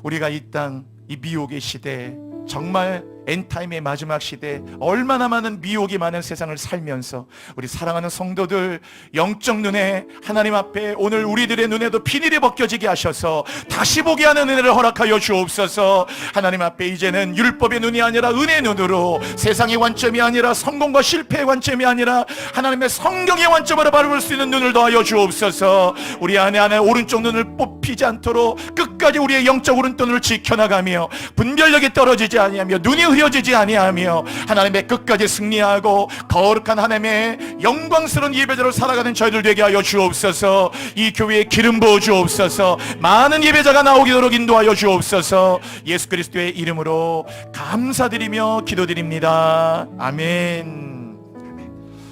우리가 이 땅, 이 미혹의 시대, 정말 엔타임의 마지막 시대, 얼마나 많은 미혹이 많은 세상을 살면서 우리 사랑하는 성도들 영적 눈에 하나님 앞에 오늘 우리들의 눈에도 비닐이 벗겨지게 하셔서 다시 보게 하는 은혜를 허락하여 주옵소서. 하나님 앞에 이제는 율법의 눈이 아니라 은혜의 눈으로, 세상의 관점이 아니라 성공과 실패의 관점이 아니라 하나님의 성경의 관점으로 바라볼 수 있는 눈을 더하여 주옵소서. 우리 안에 오른쪽 눈을 뽑히지 않도록 끝까지 우리의 영적 오른눈을 지켜나가며 분별력이 떨어지지 아니하며 눈이 흐려지지 아니하며 하나님의 끝까지 승리하고 거룩한 하나님의 영광스러운 예배자로 살아가는 저희들 되게 하여 주옵소서. 이 교회에 기름 부어 주옵소서. 많은 예배자가 나오도록 인도하여 주옵소서. 예수 그리스도의 이름으로 감사드리며 기도드립니다. 아멘.